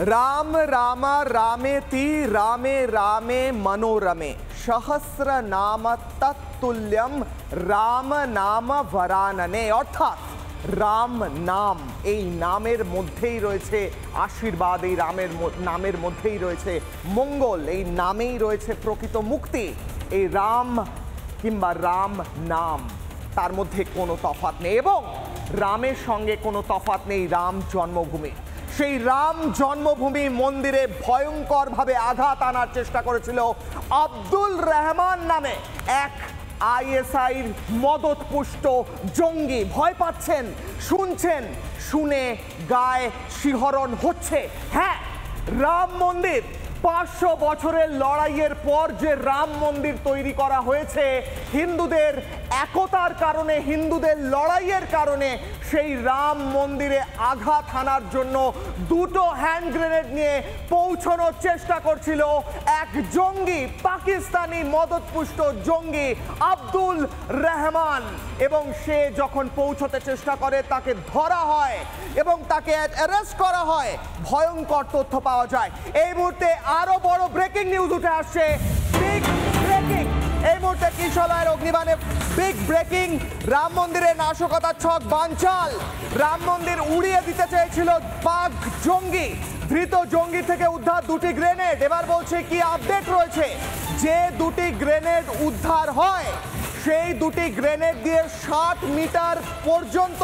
राम राम रामेति रामे रामे मनोरमे सहस्र नाम तत्तुल्यम राम नाम वरानने। অর্থাৎ রাম নাম, এই নামের মধ্যেই রয়েছে আশীর্বাদ, এই নামের মধ্যেই রয়েছে মঙ্গল, এই নামেই রয়েছে প্রকৃত মুক্তি। এই রাম কিংবা রাম নাম, তার মধ্যে কোনো তফাৎ নেই এবং রামের সঙ্গে কোনো তফাৎ নেই রাম জন্মভূমি। সেই রাম জন্মভূমি মন্দিরে ভয়ঙ্করভাবে আঘাত আনার চেষ্টা করেছিল আব্দুল রহমান নামে এক আইএসআইর মদতপুষ্ট জঙ্গি। ভয় পাচ্ছেন, শুনছেন, শুনে গায়ে শিহরণ হচ্ছে। হ্যাঁ, রাম মন্দির 500 বছরের লড়াইয়ের পর যে রাম মন্দির তৈরি করা হয়েছে হিন্দুদের একতার কারণে, হিন্দুদের লড়াইয়ের কারণে, সেই রাম মন্দিরে আঘাত হানার জন্য দুটো হ্যান্ড গ্রেনেড নিয়ে পৌঁছানোর চেষ্টা করছিল এক জঙ্গি, পাকিস্তানি মদতপুষ্ট জঙ্গি আব্দুল রহমান। এবং সে যখন পৌঁছতে চেষ্টা করে তাকে ধরা হয় এবং তাকে অ্যারেস্ট করা হয়। ভয়ঙ্কর তথ্য পাওয়া যায়। এই মুহূর্তে আরো বড় ব্রেকিং নিউজ উঠে আসছে, বিগ ব্রেকিং। এই মুহূর্তে কিশলয়ের অগ্নিবাণে বিগ ব্রেকিং। রাম মন্দিরে নাশকতার ছক বানচাল। রাম মন্দির উড়িয়ে দিতে চেয়েছিল পাক জঙ্গি। ধৃত জঙ্গি থেকে উদ্ধার দুটি গ্রেনেড। এবার বলছে কি আপডেট রয়েছে, যে দুটি গ্রেনেড উদ্ধার হয় সেই দুটি গ্রেনেড দিয়ে 60 মিটার পর্যন্ত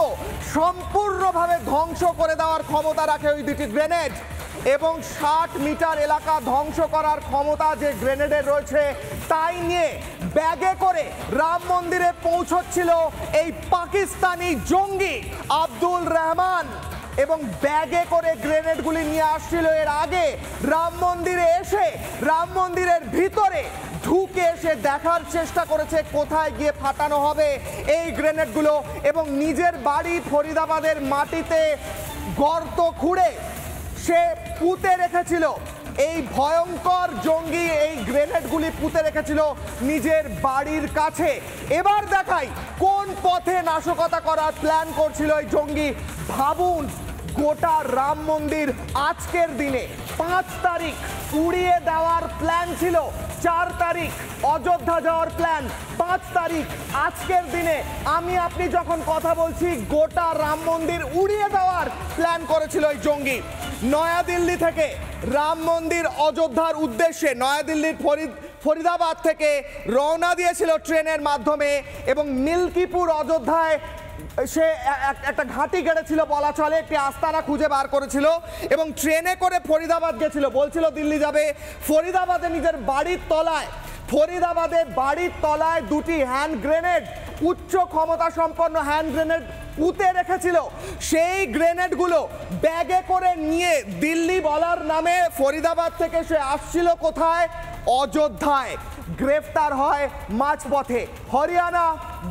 সম্পূর্ণভাবে ধ্বংস করে দেওয়ার ক্ষমতা রাখে ওই দুটি গ্রেনেড। এবং 60 মিটার এলাকা ধ্বংস করার ক্ষমতা যে গ্রেনেডের রয়েছে তাই নিয়ে ব্যাগে করে রাম মন্দিরে পৌঁছচ্ছিল এই পাকিস্তানি জঙ্গি আব্দুল রহমান। এবং ব্যাগে করে গ্রেনেডগুলি নিয়ে আসছিল। এর আগে রাম মন্দিরে এসে রাম মন্দিরের ভিতরে ঢুকে এসে দেখার চেষ্টা করেছে কোথায় গিয়ে ফাটানো হবে এই গ্রেনেডগুলো। এবং নিজের বাড়ি ফরিদাবাদের মাটিতে গর্ত খুঁড়ে সে পুঁতে রেখেছিল। এই ভয়ঙ্কর জঙ্গি এই গ্রেনেডগুলি পুঁতে রেখেছিল নিজের বাড়ির কাছে। এবার দেখাই কোন পথে নাশকতা করার প্ল্যান করছিল এই জঙ্গি। ভাবুন, গোটা রাম মন্দির আজকের দিনে 5 তারিখ উড়িয়ে দেওয়ার প্ল্যান ছিল, 4 তারিখ অযোধ্যা যাওয়ার প্ল্যান, 5 তারিখ আজকের দিনে আমি আপনি যখন কথা বলছি গোটা রাম মন্দির উড়িয়ে দেওয়ার প্ল্যান করেছিল এই জঙ্গি। নয়াদিল্লি থেকে রাম মন্দির অযোধ্যার উদ্দেশ্যে নয়াদিল্লির ফরিদাবাদ থেকে রওনা দিয়েছিল ট্রেনের মাধ্যমে এবং মিল্কিপুর অযোধ্যায় সে একটা ঘাঁটি গেড়েছিল বলা চলে, একটি আস্তানা খুঁজে বার করেছিল এবং ট্রেনে করে ফরিদাবাদ গেছিল। বলছিল দিল্লি যাবে। ফরিদাবাদে নিজের বাড়ির তলায় দুটি হ্যান্ড গ্রেনেড, উচ্চ ক্ষমতা সম্পন্ন হ্যান্ড গ্রেনেড পুঁতে রেখেছিল। সেই গ্রেনেডগুলো ব্যাগে করে নিয়ে দিল্লি বলার নামে ফরিদাবাদ থেকে সে আসছিল কোথায়? অযোধ্যায়। গ্রেফতার হয় মাঝপথে। হরিয়ানা,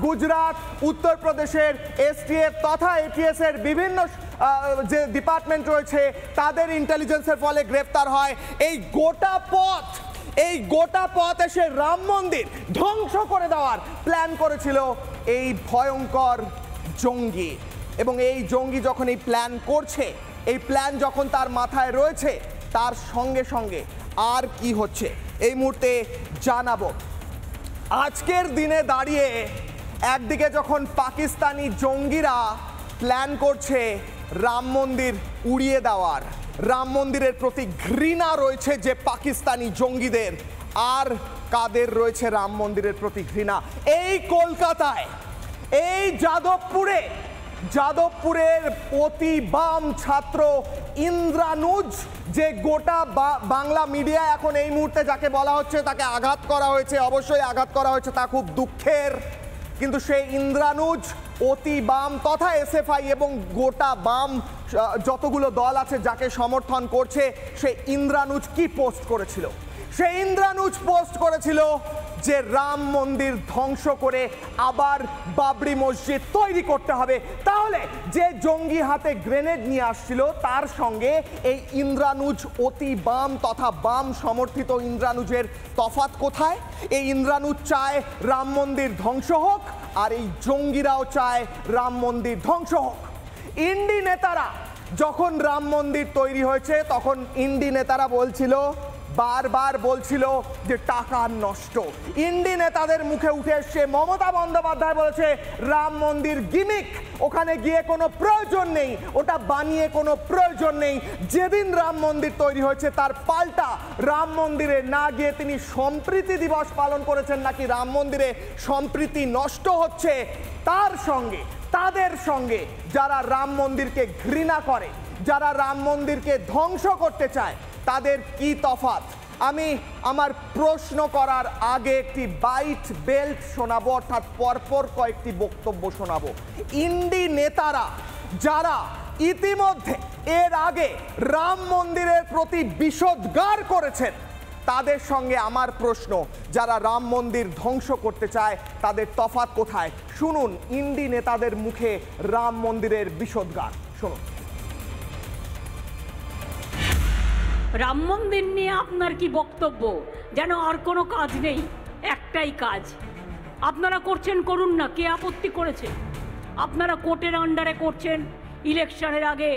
গুজরাট, উত্তরপ্রদেশের এসটিএফ তথা এটিএস এর বিভিন্ন যে ডিপার্টমেন্ট রয়েছে তাদের ইন্টেলিজেন্সের ফলে গ্রেফতার হয়। এই গোটা পথ এসে রাম মন্দির ধ্বংস করে দেওয়ার প্ল্যান করেছিল এই ভয়ঙ্কর জঙ্গি। এবং এই জঙ্গি যখন এই প্ল্যান করছে, এই প্ল্যান যখন তার মাথায় রয়েছে, তার সঙ্গে সঙ্গে আর কি হচ্ছে এই মুহূর্তে জানাবো। আজকের দিনে দাঁড়িয়ে একদিকে যখন পাকিস্তানি জঙ্গিরা প্ল্যান করছে রাম মন্দির উড়িয়ে দেওয়ার, রাম মন্দিরের প্রতি ঘৃণা রয়েছে যে পাকিস্তানি জঙ্গিদের, আর কাদের রয়েছে রাম মন্দিরের প্রতি ঘৃণা? এই কলকাতায়, এই যাদবপুরের অতি বাম ছাত্র ইন্দ্রানুজ, যে গোটা বাংলা মিডিয়া এখন এই মুহূর্তে যাকে বলা হচ্ছে তাকে আঘাত করা হয়েছে, অবশ্যই আঘাত করা হয়েছে, তা খুব দুঃখের। কিন্তু সেই ইন্দ্রানুজ অতি বাম তথা এসএফআই এবং গোটা বাম যতগুলো দল আছে যাকে সমর্থন করছে, সেই ইন্দ্রানুজ কি পোস্ট করেছিল? সেই ইন্দ্রানুজ পোস্ট করেছিল যে রাম মন্দির ধ্বংস করে আবার বাবরি মসজিদ তৈরি করতে হবে। তাহলে যে জঙ্গি হাতে গ্রেনেড নিয়ে আসছিল তার সঙ্গে এই ইন্দ্রানুজ অতি বাম তথা বাম সমর্থিত ইন্দ্রানুজের তফাৎ কোথায়? এই ইন্দ্রানুজ চায় রাম মন্দির ধ্বংস হোক আর এই জঙ্গিরাও চায় রাম মন্দির ধ্বংস হোক। ইন্ডি নেতারা যখন রাম মন্দির তৈরি হয়েছে তখন ইন্ডি নেতারা বলছিল, বারবার বলছিল যে টাকা নষ্ট। ইন্ডি নেতাদের মুখে উঠে এসছে, মমতা বন্দ্যোপাধ্যায় বলেছে রাম মন্দির গিমিক, ওখানে গিয়ে কোনো প্রয়োজন নেই, ওটা বানিয়ে কোনো প্রয়োজন নেই। যেদিন রাম মন্দির তৈরি হয়েছে তার পাল্টা রাম মন্দিরে না গিয়ে তিনি সম্প্রীতি দিবস পালন করেছেন, নাকি রাম মন্দিরে সম্প্রীতি নষ্ট হচ্ছে। তার সঙ্গে তাদের সঙ্গে যারা রাম মন্দিরকে ঘৃণা করে, যারা রাম মন্দিরকে ধ্বংস করতে চায়, তাদের কি তফাৎ? আমি আমার প্রশ্ন করার আগে একটি বাইট বেল্ট শোনাবো, অর্থাৎ পরপর কয়েকটি বক্তব্য শোনাবো। ইন্ডি নেতারা যারা ইতিমধ্যে এর আগে রাম মন্দিরের প্রতি বিষোদ্গার করেছেন, তাদের সঙ্গে আমার প্রশ্ন, যারা রাম মন্দির ধ্বংস করতে চায় তাদের তফাৎ কোথায়? শুনুন ইন্ডি নেতাদের মুখে রাম মন্দিরের বিষোদ্গার, শুনুন। রাম মন্দির নিয়ে আপনার কি বক্তব্য? যেন আর কোনো কাজ নেই, একটাই কাজ আপনারা করছেন, করুন না, কে আপত্তি করেছে? আপনারা কোর্টের আন্ডারে করছেন, ইলেকশনের আগে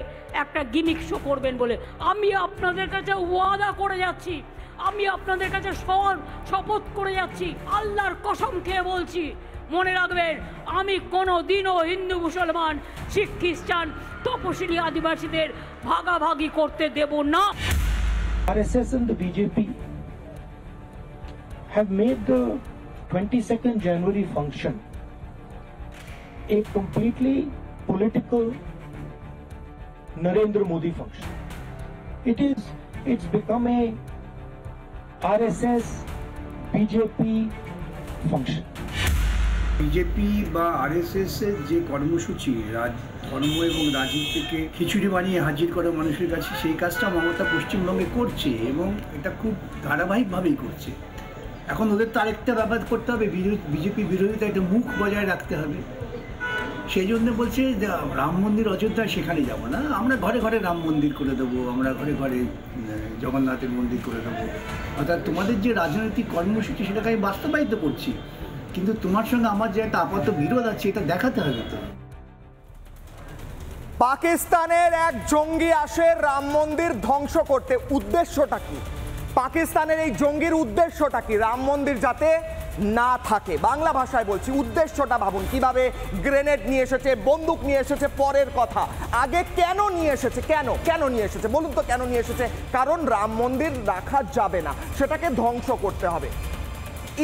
একটা গিমিক শো করবেন বলে। আমি আপনাদের কাছে ওয়াদা করে যাচ্ছি, আমি আপনাদের কাছে শপথ করে যাচ্ছি, আল্লাহর কসম খেয়ে বলছি, মনে রাখবেন আমি কোনো দিনও হিন্দু মুসলমান শিখ খ্রিস্টান তপশিলি আদিবাসীদের ভাগাভাগি করতে দেব না। RSS and the BJP have made the 22nd January function a completely political Narendra Modi function. It's become a RSS BJP function. BJP বা আরএসএস এর যে কর্মসূচি ধর্ম এবং রাজনীতিকে খিচুড়ি বানিয়ে হাজির করে মানুষের কাছে, সেই কাজটা মমতা পশ্চিমবঙ্গে করছে এবং এটা খুব ধারাবাহিকভাবেই করছে। এখন ওদের তো আরেকটা ব্যাপার করতে হবে, বিজেপি বিরোধিতা একটা মুখ বজায় রাখতে হবে। সেই জন্য বলছে যে রাম মন্দির অযোধ্যায় সেখানে যাব না, আমরা ঘরে ঘরে রাম মন্দির করে দেবো, আমরা ঘরে ঘরে জগন্নাথের মন্দির করে দেবো। অর্থাৎ তোমাদের যে রাজনৈতিক কর্মসূচি সেটাকে আমি বাস্তবায়িত করছি, কিন্তু তোমার সঙ্গে আমার যে একটা আপাতত বিরোধ আছে এটা দেখাতে হবে। তো পাকিস্তানের এক জঙ্গি আসে রাম মন্দির ধ্বংস করতে, উদ্দেশ্যটা কি? পাকিস্তানের এই জঙ্গির উদ্দেশ্যটা কি? রাম মন্দির যাতে না থাকে। বাংলা ভাষায় বলছি, উদ্দেশ্যটা ভাবুন। কিভাবে গ্রেনেড নিয়ে এসেছে, বন্দুক নিয়ে এসেছে পরের কথা, আগে কেন নিয়ে এসেছে? কেন নিয়ে এসেছে বলুন তো, কেন নিয়ে এসেছে? কারণ রাম মন্দির রাখা যাবে না, সেটাকে ধ্বংস করতে হবে।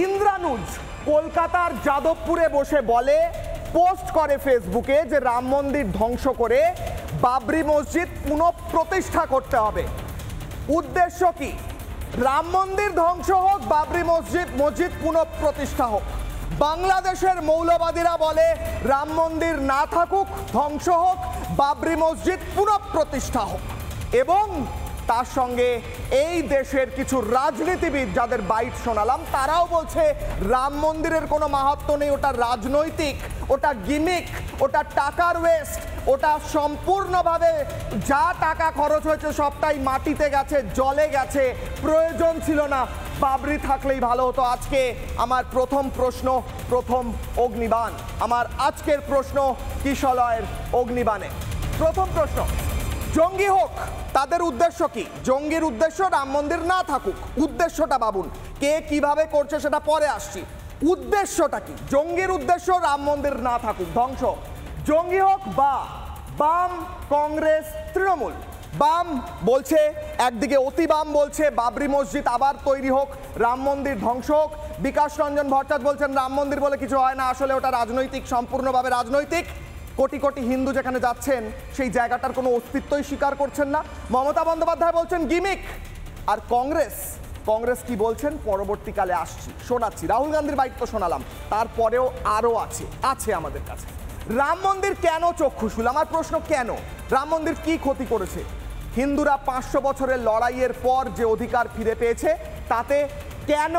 ইন্দ্রানুজ কলকাতার যাদবপুরে বসে বলে, পোস্ট করে ফেসবুকে যে রাম মন্দির ধ্বংস করে বাবরি মসজিদ পুনঃপ্রতিষ্ঠা করতে হবে। উদ্দেশ্য কি? রাম মন্দির ধ্বংস হোক, বাবরি মসজিদ পুনঃপ্রতিষ্ঠা হোক। বাংলাদেশের মৌলবাদীরা বলে রাম মন্দির না থাকুক, ধ্বংস হোক, বাবরি মসজিদ পুনঃপ্রতিষ্ঠা হোক। এবং তার সঙ্গে এই দেশের কিছু রাজনীতিবিদ যাদের বাইট শোনালাম, তারাও বলছে রাম মন্দিরের কোনো মাহাত্ম্য নেই, ওটা রাজনৈতিক, ওটা গিমিক, ওটা টাকার ওয়েস্ট, ওটা সম্পূর্ণভাবে যা টাকা খরচ হয়েছে সবটাই মাটিতে গেছে, জলে গেছে, প্রয়োজন ছিল না, বাবরি থাকলেই ভালো হতো। আজকে আমার প্রথম প্রশ্ন, প্রথম অগ্নিবাণ, আমার আজকের প্রশ্ন কিশলয়ের অগ্নিবাণে। প্রথম প্রশ্ন, জঙ্গি হোক, তাদের উদ্দেশ্য কি? জঙ্গির উদ্দেশ্য রাম মন্দির না থাকুক, উদ্দেশ্যটা ভাবুন। কে কিভাবে করছে সেটা পরে আসছি, উদ্দেশ্যটা কি? জঙ্গির উদ্দেশ্য রাম মন্দির না থাকুক, ধ্বংস। জঙ্গি হোক বা বাম, কংগ্রেস, তৃণমূল। বাম বলছে, একদিকে অতি বাম বলছে বাবরি মসজিদ আবার তৈরি হোক, রাম মন্দির ধ্বংস হোক। বিকাশ রঞ্জন ভট্টাচার্য বলছেন রাম মন্দির বলে কিছু হয় না, আসলে ওটা রাজনৈতিক, সম্পূর্ণভাবে রাজনৈতিক। কোটি কোটি হিন্দু যেখানে যাচ্ছেন সেই জায়গাটার কোনো অস্তিত্বই স্বীকার করছেন না। মমতা বন্দ্যোপাধ্যায় বলছেন গিমিক। আর কংগ্রেস কি বলছেন পরবর্তীকালে আসছি, শোনাচ্ছি। রাহুল গান্ধীর বাইক তো শোনালাম, তারপরেও আরও আছে আমাদের কাছে। রাম মন্দির কেন চক্ষুশূল? আমার প্রশ্ন, কেন? রাম মন্দির কি ক্ষতি করেছে? হিন্দুরা 500 বছরের লড়াইয়ের পর যে অধিকার ফিরে পেয়েছে, তাতে কেন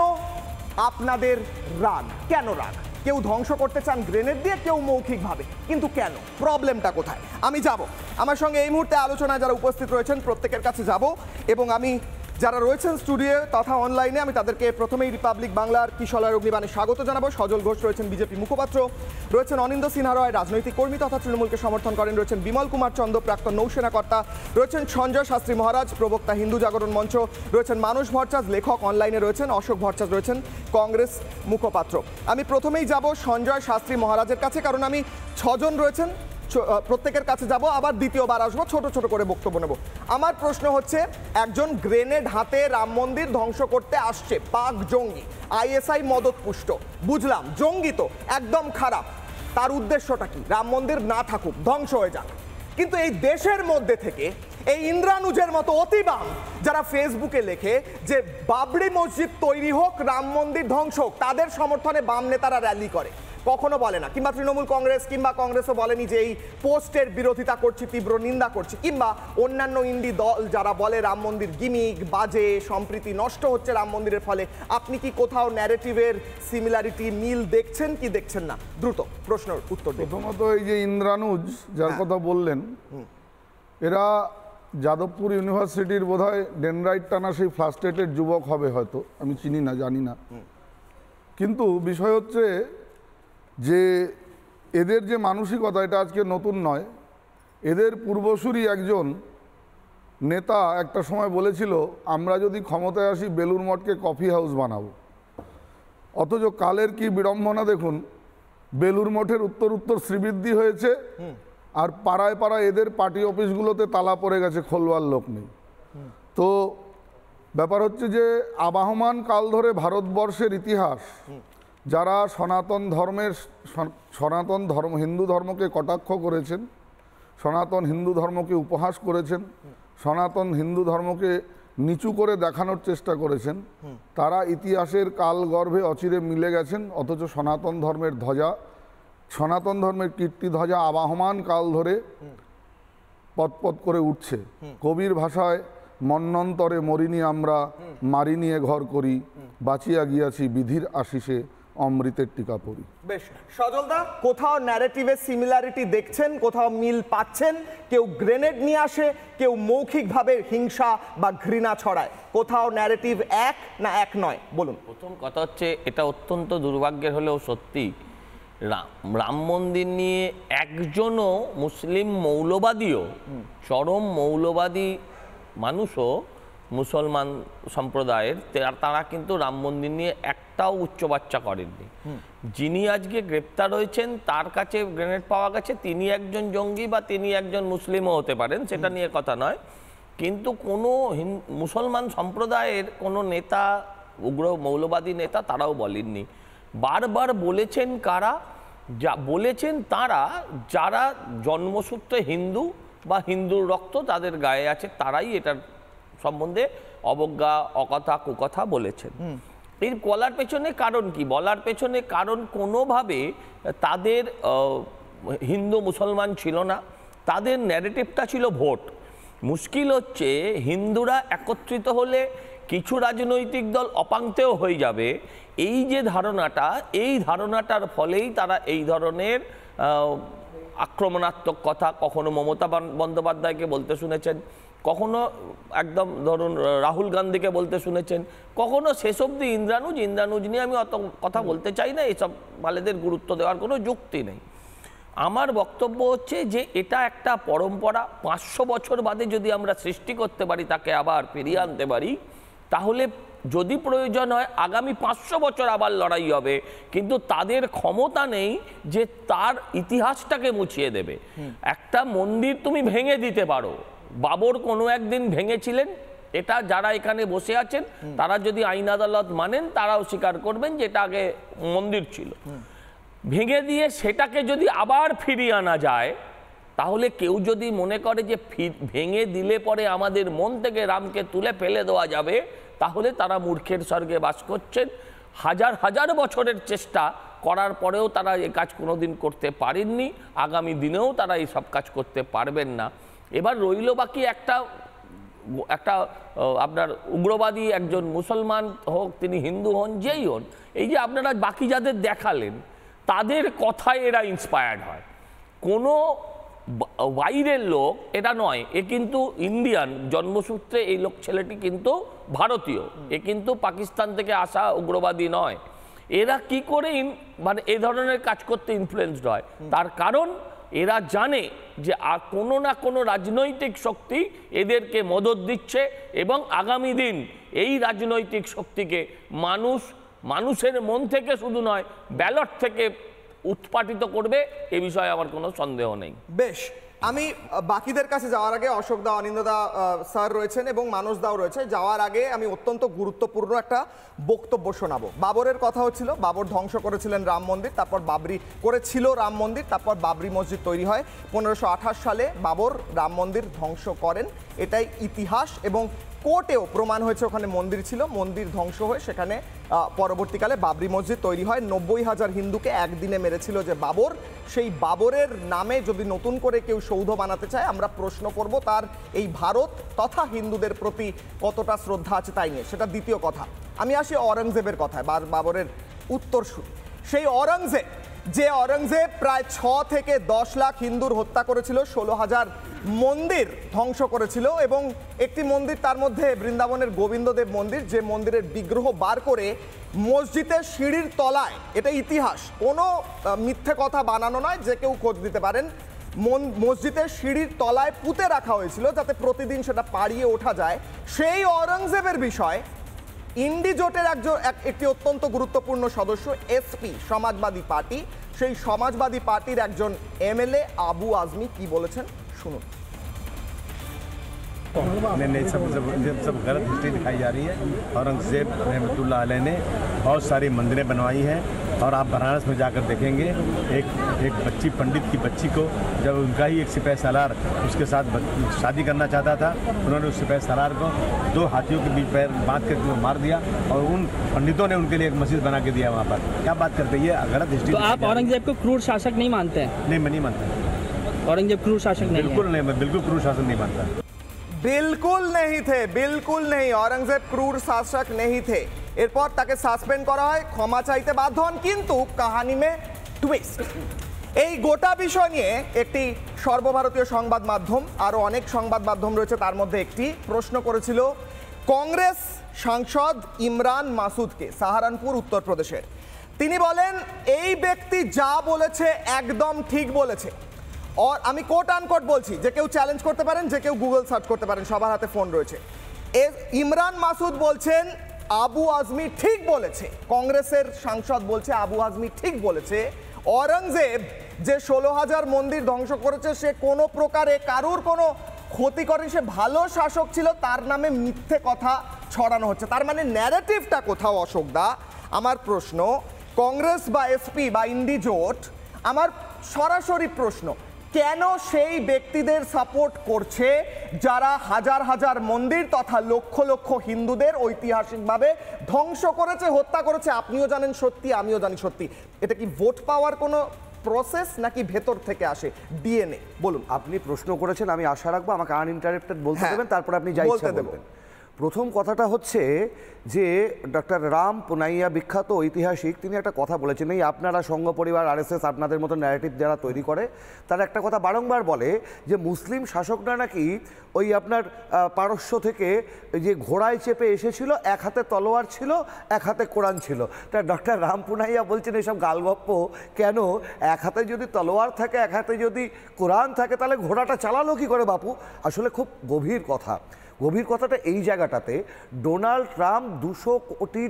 আপনাদের রাগ? কেন রাগ? কেউ ধ্বংস করতে চান গ্রেনেড দিয়ে, কেউ মৌখিকভাবে, কিন্তু কেন? প্রবলেমটা কোথায়? আমি যাব, আমার সঙ্গে এই মুহূর্তে আলোচনায় যারা উপস্থিত রয়েছেন প্রত্যেকের কাছে যাব এবং আমি যারা রয়েছেন স্টুডিও তথা অনলাইনে, আমি তাদেরকে প্রথমেই রিপাবলিক বাংলার কিশলয় অগ্নিবাণে স্বাগত জানাবো। সজল ঘোষ রয়েছেন বিজেপি মুখপাত্র, রয়েছেন অনিন্দ সিনহা রায় রাজনৈতিক কর্মী তথা তৃণমূলকে সমর্থন করেন, রয়েছেন বিমল কুমার চন্দ্র প্রাক্তন নৌসেনা কর্তা, রয়েছেন সঞ্জয় শাস্ত্রী মহারাজ প্রবক্তা হিন্দু জাগরণ মঞ্চ, রয়েছেন মানুষ ভট্টাচার্য লেখক, অনলাইনে রয়েছেন অশোক ভট্টাচার্য রয়েছেন কংগ্রেস মুখপাত্র। আমি প্রথমেই যাব সঞ্জয় শাস্ত্রী মহারাজের কাছে, কারণ আমি 6 জন রয়েছেন, প্রত্যেকের কাছে যাব, আবার দ্বিতীয়বার আসবো, ছোট ছোট করে বক্তব্য নেব। আমার প্রশ্ন হচ্ছে, একজন গ্রেনেড হাতে রাম মন্দির ধ্বংস করতে আসছে, পাক জঙ্গি, আইএসআই মদতপুষ্ট, বুঝলাম জঙ্গি তো একদম খারাপ, তার উদ্দেশ্যটা কি? রাম মন্দির না থাকুক, ধ্বংস হয়ে যাক। কিন্তু এই দেশের মধ্যে থেকে এই ইন্দ্রানুজের মতো অতিবাম যারা ফেসবুকে লেখে যে বাবরি মসজিদ তৈরি হোক, রাম মন্দির ধ্বংস হোক, তাদের সমর্থনে বাম নেতারা র্যালি করে, কখনো বলে না, কিংবা তৃণমূল কংগ্রেস কিংবা কংগ্রেসও বলেনি যে এই পোস্টের বিরোধিতা করছি, তীব্র নিন্দা করছি, কিংবা অন্যান্য ইন্ডি দল যারা বলে রাম মন্দির গিমিক, বাজে, সম্প্রীতি নষ্ট হচ্ছে রাম মন্দিরের ফলে। আপনি কি কোথাও ন্যারেটিভের সিমিলারিটি, মিল দেখছেন কি দেখছেন না? দ্রুত প্রশ্নের উত্তর দিন। প্রথমত এই যে ইন্দ্রানুজ যার কথা বললেন, এরা যাদবপুর ইউনিভার্সিটির বোধহয় ডেনরাইট টানা সেই ফ্লাস্ট্রেটেড যুবক হবে হয়তো, আমি চিনি না, জানি না। কিন্তু বিষয় হচ্ছে যে এদের যে মানসিকতা, এটা আজকে নতুন নয়। এদের পূর্বসূরি একজন নেতা একটা সময় বলেছিল, আমরা যদি ক্ষমতায় আসি বেলুড় মঠকে কফি হাউস বানাবো। অথচ কালের কি বিড়ম্বনা দেখুন, বেলুড় মঠের উত্তর শ্রীবৃদ্ধি হয়েছে, আর পাড়ায় পাড়ায় এদের পার্টি অফিসগুলোতে তালা পড়ে গেছে, খোলবার লোক নেই। তো ব্যাপার হচ্ছে যে আবাহমান কাল ধরে ভারতবর্ষের ইতিহাস যারা সনাতন ধর্ম হিন্দু ধর্মকে কটাক্ষ করেছেন, সনাতন হিন্দু ধর্মকে উপহাস করেছেন, সনাতন হিন্দু ধর্মকে নিচু করে দেখানোর চেষ্টা করেছেন, তারা ইতিহাসের কাল গর্ভে অচিরে মিলে গেছেন। অথচ সনাতন ধর্মের ধ্বজা, সনাতন ধর্মের কীর্তি ধ্বজা আবাহমান কাল ধরে পথ করে উঠছে। কবির ভাষায়, মন্বন্তরে মরিনি আমরা, মারি নিয়ে ঘর করি, বাঁচিয়া গিয়াছি বিধির আশিসে, অমৃতের টিকা পড়ি। বেশ, সজলদা, কোথাও ন্যারেটিভের সিমিলারিটি দেখছেন, কোথাও মিল পাচ্ছেন? কেউ গ্রেনেড নিয়ে আসে, কেউ মৌখিকভাবে হিংসা বা ঘৃণা ছড়ায়, কোথাও ন্যারেটিভ এক না এক নয়? বলুন। প্রথম কথা হচ্ছে, এটা অত্যন্ত দুর্ভাগ্যের হলেও সত্যি, রাম মন্দির নিয়ে একজনও মুসলিম মৌলবাদীও, চরম মৌলবাদী মানুষও, মুসলমান সম্প্রদায়ের, তারা কিন্তু রাম মন্দির নিয়ে একটাও উচ্চবাচ্চা করেননি। যিনি আজকে গ্রেপ্তার হয়েছেন, তার কাছে গ্রেনেড পাওয়া গেছে, তিনি একজন জঙ্গি বা তিনি একজন মুসলিমও হতে পারেন, সেটা নিয়ে কথা নয়। কিন্তু কোনো মুসলমান সম্প্রদায়ের কোনো নেতা, উগ্র মৌলবাদী নেতা, তারাও বলেননি। বারবার বলেছেন কারা? বলেছেন তারা যারা জন্মসূত্রে হিন্দু বা হিন্দুর রক্ত তাদের গায়ে আছে, তারাই এটার সম্বন্ধে অবজ্ঞা, অকথা, কুকথা বলেছেন। এর বলার পেছনে কারণ কি? বলার পেছনে কারণ কোনোভাবে তাদের হিন্দু মুসলমান ছিল না, তাদের ন্যারেটিভটা ছিল ভোট। মুশকিল হচ্ছে, হিন্দুরা একত্রিত হলে কিছু রাজনৈতিক দল অপাঙ্ক্তেও হয়ে যাবে, এই যে ধারণাটা, এই ধারণাটার ফলেই তারা এই ধরনের আক্রমণাত্মক কথা কখনো মমতা বন্দ্যোপাধ্যায়কে বলতে শুনেছেন, কখনো একদম ধরুন রাহুল গান্ধীকে বলতে শুনেছেন, কখনো শেষ অবধি ইন্দ্রানুজ নিয়ে আমি অত কথা বলতে চাই না, এসব মালেদের গুরুত্ব দেওয়ার কোনো যুক্তি নেই। আমার বক্তব্য হচ্ছে যে এটা একটা পরম্পরা, 500 বছর বাদে যদি আমরা সৃষ্টি করতে পারি, তাকে আবার ফিরিয়ে আনতে পারি, তাহলে যদি প্রয়োজন হয় আগামী 500 বছর আবার লড়াই হবে, কিন্তু তাদের ক্ষমতা নেই যে তার ইতিহাসটাকে মুছিয়ে দেবে। একটা মন্দির তুমি ভেঙে দিতে পারো, বাবর কোনো একদিন ভেঙেছিলেন, এটা যারা এখানে বসে আছেন তারা যদি আইন আদালত মানেন, তারাও স্বীকার করবেন যে এটা আগে মন্দির ছিল। ভেঙে দিয়ে সেটাকে যদি আবার ফিরিয়ে আনা যায়, তাহলে কেউ যদি মনে করে যে ভেঙে দিলে পরে আমাদের মন থেকে রামকে তুলে ফেলে দেওয়া যাবে, তাহলে তারা মূর্খের স্বর্গে বাস করছেন। হাজার হাজার বছরের চেষ্টা করার পরেও তারা এই কাজ কোনোদিন করতে পারেননি, আগামী দিনেও তারা এই সব কাজ করতে পারবেন না। এবার রইল বাকি একটা আপনার উগ্রবাদী, একজন মুসলমান হোক, তিনি হিন্দু হন, যেই হন, এই যে আপনারা বাকি যাদের দেখালেন, তাদের কথায় এরা ইন্সপায়ার্ড হয়। কোনো বাইরের লোক এটা নয়, এ কিন্তু ইন্ডিয়ান জন্মসূত্রে, এই ছেলেটি কিন্তু ভারতীয়, এ কিন্তু পাকিস্তান থেকে আসা উগ্রবাদী নয়। এরা কি করে মানে এই ধরনের কাজ করতে ইনফ্লুয়েন্সড হয়? তার কারণ এরা জানে যে আর কোনো না কোনো রাজনৈতিক শক্তি এদেরকে মদত দিচ্ছে, এবং আগামী দিন এই রাজনৈতিক শক্তিকে মানুষের মন থেকে শুধু নয়, ব্যালট থেকে উৎপাটিত করবে, এ বিষয়ে আমার কোনো সন্দেহ নেই। বেশ, আমি বাকিদের কাছে যাওয়ার আগে, অশোক দা, অনিন্দ দা স্যার রয়েছেন এবং মানস দাও রয়েছে, যাওয়ার আগে আমি অত্যন্ত গুরুত্বপূর্ণ একটা বক্তব্য শোনাবো। বাবরের কথা হচ্ছিল, বাবর ধ্বংস করেছিলেন রাম মন্দির, তারপর করেছিল রাম মন্দির, তারপর বাবরি মসজিদ তৈরি হয়। 1528 সালে বাবর রাম মন্দির ধ্বংস করেন, এটাই ইতিহাস, এবং কোর্টেও প্রমাণ হয়েছে ওখানে মন্দির ছিল, মন্দির ধ্বংস হয়ে সেখানে পরবর্তীকালে বাবরি মসজিদ তৈরি হয়। 90,000 হিন্দুকে একদিনে মেরেছিল যে বাবর, সেই বাবরের নামে যদি নতুন করে কেউ সৌধ বানাতে চায়, আমরা প্রশ্ন করব তার এই ভারত তথা হিন্দুদের প্রতি কতটা শ্রদ্ধা আছে তাই নিয়ে। সেটা দ্বিতীয় কথা। আমি আসি অরঙ্গজেবের কথায়, বাবরের উত্তরসূরি। সেই অরঙ্গজেব প্রায় 6 থেকে 10 লাখ হিন্দুর হত্যা করেছিল, 16,000 মন্দির ধ্বংস করেছিল, এবং একটি মন্দির তার মধ্যে বৃন্দাবনের গোবিন্দদেব মন্দির, যে মন্দিরের বিগ্রহ বার করে মসজিদের সিঁড়ির তলায়, এটা ইতিহাস, কোনো মিথ্যে কথা বানানো নয়, যে কেউ খোঁজ দিতে পারেন, মসজিদের সিঁড়ির তলায় পুঁতে রাখা হয়েছিল যাতে প্রতিদিন সেটা পাড়িয়ে ওঠা যায়। সেই অরঙ্গজেবের বিষয় ইন্ডি জোটের একটি অত্যন্ত গুরুত্বপূর্ণ সদস্য, এসপি, সমাজবাদী পার্টি, সেই সমাজবাদী পার্টির একজন এমএলএ আবু আজমি কি বলেছেন শুনুন। सब गलत हिस्ट्री दिखाई जा रही है। औरंगजेब रहमतुल्लाह अलैह ने बहुत सारी मंदिरें बनवाई हैं, और आप बनारस में जाकर देखेंगे एक बच्ची, पंडित की बच्ची को, जब उनका ही एक सिपाही सालार उसके साथ शादी करना चाहता था, उन्होंने उस सिपाही सालार को 2 हाथियों के बीच पैर बांध कर मार दिया, और उन पंडितों ने उनके लिए एक मस्जिद बना के दिया वहाँ पर। क्या बात करते हैं, ये गलत हिस्ट्री। तो आप औरंगजेब को क्रूर शासक नहीं मानते हैं? नहीं, मैं नहीं मानता। औरंगजेब क्रूर शासक नहीं? बिल्कुल नहीं, मैं बिल्कुल क्रूर शासक नहीं मानता। बिल्कुल नहीं थे, बिल्कुल नहीं, औरंगजेब क्रूर शासक नहीं थे। এরপর তাকে সাসপেন্ড করা হয়, ক্ষমা চাইতে বাধ্য হন, কিন্তু কাহিনী মে টুইস্ট। এই গোটা বিষয় নিয়ে একটি সর্বভারতীয় সংবাদ মাধ্যম, আরও অনেক সংবাদ মাধ্যম রয়েছে, তার মধ্যে একটি প্রশ্ন করেছিল কংগ্রেস সাংসদ ইমরান মাসুদকে, সাহারানপুর উত্তরপ্রদেশের। তিনি বলেন এই ব্যক্তি যা বলেছে একদম ঠিক বলেছে। আমি কোট আনকোট বলছি, যে কেউ চ্যালেঞ্জ করতে পারেন, যে কেউ গুগল সার্চ করতে পারেন, সবার হাতে ফোন রয়েছে। ইমরান মাসুদ বলছেন আবু আজমি ঠিক বলেছে, কংগ্রেসের সাংসদ বলছে আবু আজমি ঠিক বলেছে। অরঙ্গজেব যে 16,000 মন্দির ধ্বংস করেছে, সে কোনো প্রকারে কারুর কোনো ক্ষতি করেনি, সে ভালো শাসক ছিল, তার নামে মিথ্যে কথা ছড়ানো হচ্ছে। তার মানে ন্যারেটিভটা কোথাও অশোকদা? আমার প্রশ্ন, কংগ্রেস বা এসপি বা ইন্ডি জোট, আমার সরাসরি প্রশ্ন, কেন সেই ব্যক্তিদের সাপোর্ট করছে যারা হাজার হাজার মন্দির তথা লক্ষ লক্ষ হিন্দুদের ঐতিহাসিকভাবে ধ্বংস করেছে, হত্যা করেছে? আপনিও জানেন সত্যি, আমিও জানি সত্যি। এটা কি ভোট পাওয়ার কোনো প্রসেস নাকি ভেতর থেকে আসে ডিএনএ? বলুন। আপনি প্রশ্ন করেছেন, আমি আশা রাখবো আমাকে আনইন্টারাপ্টেড বলতে দেবেন, তারপর আপনি যাই ইচ্ছা বলবেন। প্রথম কথাটা হচ্ছে যে ডক্টর রাম পুনাইয়া, বিখ্যাত ঐতিহাসিক, তিনি একটা কথা বলেছেন, এই আপনারা সংঘ পরিবার, আরএসএস, আপনাদের মতো ন্যারেটিভ যারা তৈরি করে, তারা একটা কথা বারংবার বলে যে মুসলিম শাসকরা নাকি ওই আপনার পারস্য থেকে যে ঘোড়ায় চেপে এসেছিল, এক হাতে তলোয়ার ছিল, এক হাতে কোরআন ছিল। তা ডক্টর রাম পুনাইয়া বলছেন এসব গালগপ্প কেন? এক হাতে যদি তলোয়ার থাকে, এক হাতে যদি কোরআন থাকে, তাহলে ঘোড়াটা চালালো কী করে বাপু? আসলে খুব গভীর কথা। গভীর কথাটা এই জায়গাটাতে, ডোনাল্ড ট্রাম্প $200 কোটি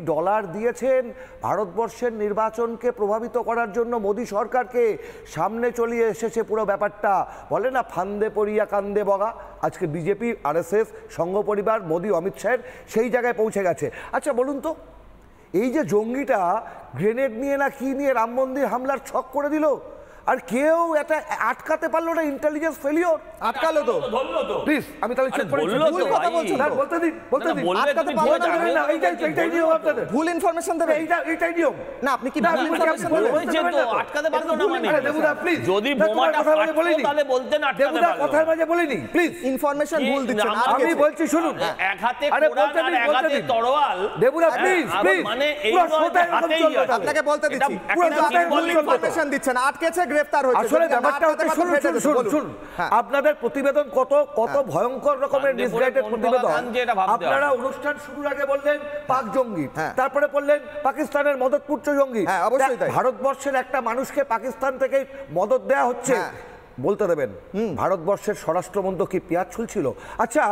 দিয়েছেন ভারতবর্ষের নির্বাচনকে প্রভাবিত করার জন্য মোদী সরকারকে। সামনে চলে এসেছে পুরো ব্যাপারটা, বলে না ফান্দে পড়িয়া কান্দে বগা। আজকে বিজেপি, আরএসএস, সংঘ পরিবার, মোদী, অমিত শাহের সেই জায়গায় পৌঁছে গেছে। আচ্ছা বলুন তো, এই যে জঙ্গিটা গ্রেনেড নিয়ে না কি নিয়ে রাম মন্দির হামলার ছক করে দিল, আর কেউ এটা আটকাতে পারলো না, ইন্টেলিজেন্স ফেলিওর। আটকালো তো, প্লিজ আমি তাহলে চেক করে ভুল কথা বলছি না, বলতে দিন আটকাতে পারলো না, এইটাই নিয়ম আপনাদের, ভুল ইনফরমেশন দেবে, এইটাই নিয়ম না। আপনি কি ভুল ইনফরমেশন দেবেন? তো আটকাতে পারলো না মানে দেবুদা প্লিজ, যদি বোমাটা ফাটতো তাহলে বলতেন আটকাতে পারলো। কথার মাঝে বলিনি, প্লিজ ইনফরমেশন ভুল দিচ্ছেন। আমি বলছি শুনুন, এক হাতে কোরআন আর এক হাতে তরোয়াল, দেবুদা প্লিজ প্লিজ, মানে এই হাতেই আপনাকে বলতে দিচ্ছি, পুরো ভুল ইনফরমেশন দিচ্ছেন। আটকেছে গ্রেফতার হয়েছে। আসলে ব্যাপারটা হচ্ছে শুনুন আপনাদের প্রতিবেদন কত ভয়ঙ্কর রকমের মিসগাইডেড প্রতিবেদন। আপনারা অনুষ্ঠান শুরুর আগে বললেন পাক জঙ্গি, তারপরে বললেন পাকিস্তানের মদতপুষ্ট জঙ্গি। ভারতবর্ষের একটা মানুষকে পাকিস্তান থেকে মদত দেয়া হচ্ছে, বলতে দেবেন ভারতবর্ষের স্বরাষ্ট্রমন্ত্রী কি পেঁয়াজ ছুলছিল? আচ্ছা,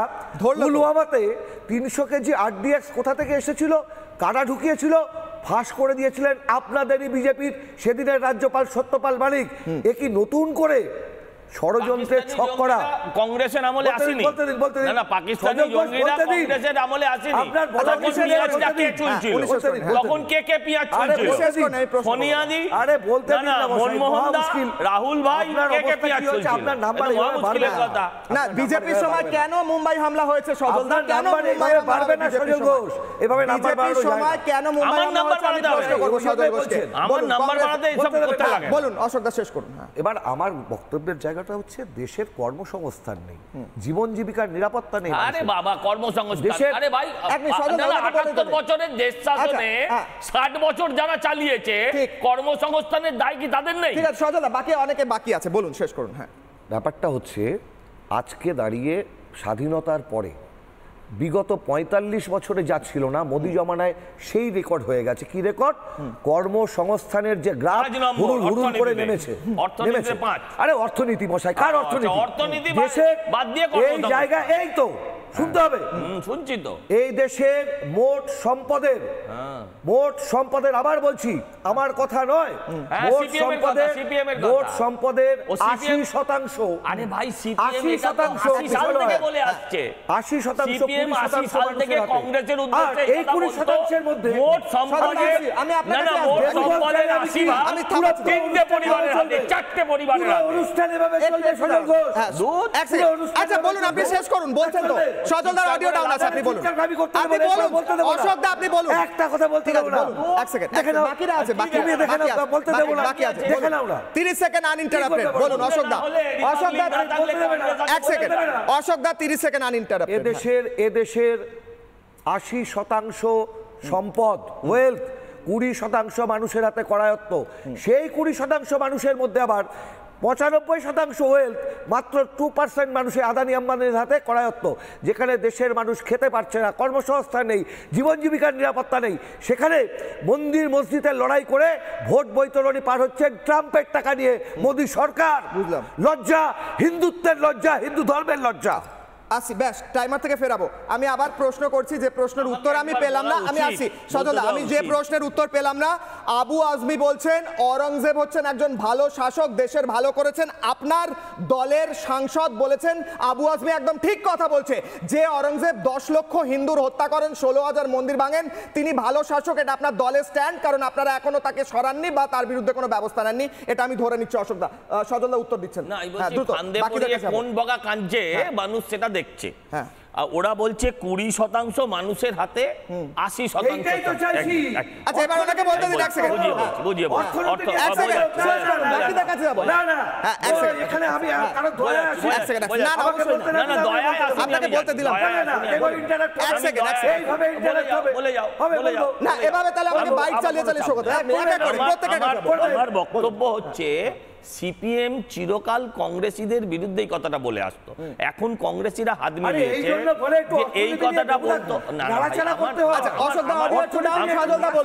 পুলওয়ামাতে 300 কেজি RDX কোথা থেকে এসেছিল, কারা ঢুকিয়েছিল? ফাঁস করে দিয়েছিলেন আপনাদেরই বিজেপির সেদিনের রাজ্যপাল সত্যপাল মালিক। এ কি নতুন করে ষড়যন্ত্রের ছক করা? কংগ্রেসের আমলে আসেনি। না না, পাকিস্তানি জঙ্গিরা কংগ্রেসের আমলে আসেনি। আপনার বলার পেঁয়াজটা কে চুলছিল? তখন কে পেঁয়াজ চুলছিল? সোনিয়াদি? আরে বলতে দিন না, মনমোহন দাস, রাহুল ভাই, কে পেঁয়াজ চুলছিল? আপনার নাম্বার এভাবে বাড়বে কথা না। বিজেপির সময় কেন মুম্বাই হামলা হয়েছে সজল দা? কেন মুম্বাই বাড়বে না সজল ঘোষ? এভাবে নাম্বার বাড়ানোর সময় কেন মুম্বাই হামলা হয়েছে? আমি প্রশ্ন করব সজল ঘোষকে। আমার নাম্বার বাড়াতে এসব করতে লাগে। বলুন, অশোক দা শেষ করুন। এবার আমার বক্তব্যের জায়গাটা হচ্ছে দেশের কর্মসংস্থান নেই, জীবন জীবিকার নিরাপত্তা নেই। আরে বাবা, কর্মসংস্থান, আরে ভাই 78 বছরের দেশ শাসনে 60 বছর যারা চালিয়েছে, কর্মসংস্থানের দায় কি তাদের নেই? ঠিক আছে সজল দা, বাকি অনেকে বাকি আছে, বলুন শেষ করুন। হ্যাঁ, ব্যাপারটা হচ্ছে আজকে দাঁড়িয়ে স্বাধীনতার পরে বিগত 45 বছরে যা ছিল না, মোদি জমানায় সেই রেকর্ড হয়ে গেছে। কি রেকর্ড? কর্মসংস্থানের যে গ্রাফ হুড়ুর হুড়ুর করে নেমেছে। আরে অর্থনীতি মশাই, কার অর্থনীতি? দেশের এই জায়গা, এই তো শুনতে হবে, শুনছি তো। এই দেশের মোট সম্পদের আবার বলছি, আমার কথা নয়, মোট সম্পদের 80%। আরে ভাই, 80% সাল থেকে বলে আসছে, 80% সাল থেকে কংগ্রেসের উদ্দেশ্যে এই 20%-এর মধ্যে মোট সম্পদের, না না, মোট সম্পদের 80 আমি পুরো 3টে পরিবারের হাতে, 4টে পরিবারের হাতে। অনুষ্ঠান এভাবে চলবে সজল ঘোষ। আচ্ছা বলুন, আপনি শেষ করুন। বলছেন তো সজল দার অডিও ডাউন আছে, আপনি বলুন। আপনি বলুন অশোক দা, আপনি বলুন। একটা কথা বলতে দেব না, এক সেকেন্ড বাকিরা আছে, বাকি দেখে নাও, বলতে দেব না, বাকি আছে, দেখে নাও না। 30 সেকেন্ড আনইন্টারাপ্টেড, বলুন অশোক দা। অশোক দা এক সেকেন্ড, অশোক দা 30 সেকেন্ড আনইন্টারাপ্টেড। এদেশের 80% সম্পদ, ওয়েলথ 20% মানুষের হাতে করায়ত্ত। সেই 20% মানুষের মধ্যে আবার 95% ওয়েলথ মাত্র 2% মানুষের আদানি আম্বানির হাতে করায়ত্ত। যেখানে দেশের মানুষ খেতে পারছে না, কর্মসংস্থান নেই, জীবন জীবিকার নিরাপত্তা নেই, সেখানে মন্দির মসজিদের লড়াই করে ভোট বৈতরণী পার হচ্ছেন ট্রাম্পের টাকা নিয়ে মোদী সরকার। বুঝলাম। লজ্জা, হিন্দুত্বের লজ্জা, হিন্দু ধর্মের লজ্জা। আসি, ব্যাস টাইমার থেকে ফেরাবো। আমি আবার প্রশ্ন করছি, যে প্রশ্নের উত্তর আমি পেলাম না। আমি আসি সজল, আমি যে প্রশ্নের উত্তর পেলাম না। আবু আজমি বলছেন অরঙ্গজেব হচ্ছেন একজন ভালো শাসক, দেশের ভালো করেছেন। আপনার দলের সাংসদ বলেছেন, আবু আজমি একদম ঠিক কথা বলছে, যে অরঙ্গজেব 10 লক্ষ হিন্দুর হত্যা করেন, 16,000 মন্দির ভাঙেন, তিনি ভালো শাসক। এটা আপনার দলের স্ট্যান্ড, কারণ আপনারা এখনো তাকে সরাননি বা তার বিরুদ্ধে কোনো ব্যবস্থা নেননি। এটা আমি ধরে নিচ্ছি। অশোক দা, সজল দা উত্তর দিচ্ছেন না। কোন বগা কাঁদছে মানুষ সেটা দেখছে। হ্যাঁ, ওরা বলছে 20% মানুষের হাতে 80%। আচ্ছা এবার ওনাকে বলতে দিন, এক সেকেন্ড বুঝিয়ে বল। এক সেকেন্ড বাকিদের কাছে যাব। না না, হ্যাঁ এক সেকেন্ড, এখানে আমি কারো দয়া আসি, এক সেকেন্ড, না না না না, দয়া আসি, আপনাকে বলতে দিলাম। এবার ইন্টারাপ্ট, এক সেকেন্ড, এইভাবে ইন্টারাপ্ট হবে, বলে যাও। না এভাবে তাহলে আমাকে বাইক চালিয়ে শো করতে হবে। এক করে প্রত্যেকটা আমার বক্তব্য হচ্ছে, সিপিএম চিরকাল কংগ্রেসীদের বিরুদ্ধে এই কথাটা বলে আসতো। এখন কংগ্রেসীরা হাত মিলিয়েছে, এই কথাটা বলতো না।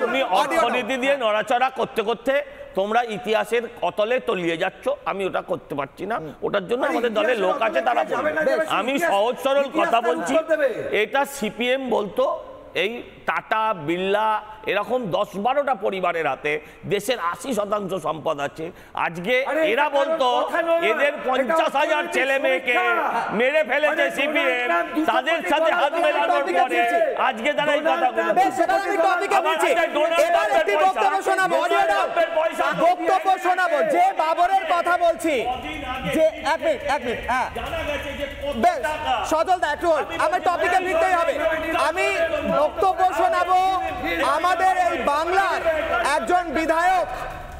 তুমি অর্থনীতি দিয়ে নড়াচড়া করতে করতে তোমরা ইতিহাসের অতলে তলিয়ে যাচ্ছ। আমি ওটা করতে পারছি না, ওটার জন্য আমাদের দলের লোক আছে, তারা বলবে। আমি সহজ সরল কথা বলছি, এটা সিপিএম বলতো এই টাটা বিড়লা এরকম 10-12টা পরিবারের হাতে দেশের 80% সম্পদ আছে। আজকে এরা বলতো এদের 50,000 ছেলে মেয়েকে মেরে ফেলেছে সিপিএম, তাদের সাথে হাত মেলানোর পরে আজকে তারা এই কথা বলছে। বক্তব্য শোনাবো, যে বাবরের কথা বলছি, যে এক মিনিট হ্যাঁ সজল দা একটু আমার টপিকে ফিরতেই হবে। আমি বক্তব্য শোনাবো আমাদের এই বাংলার একজন বিধায়ক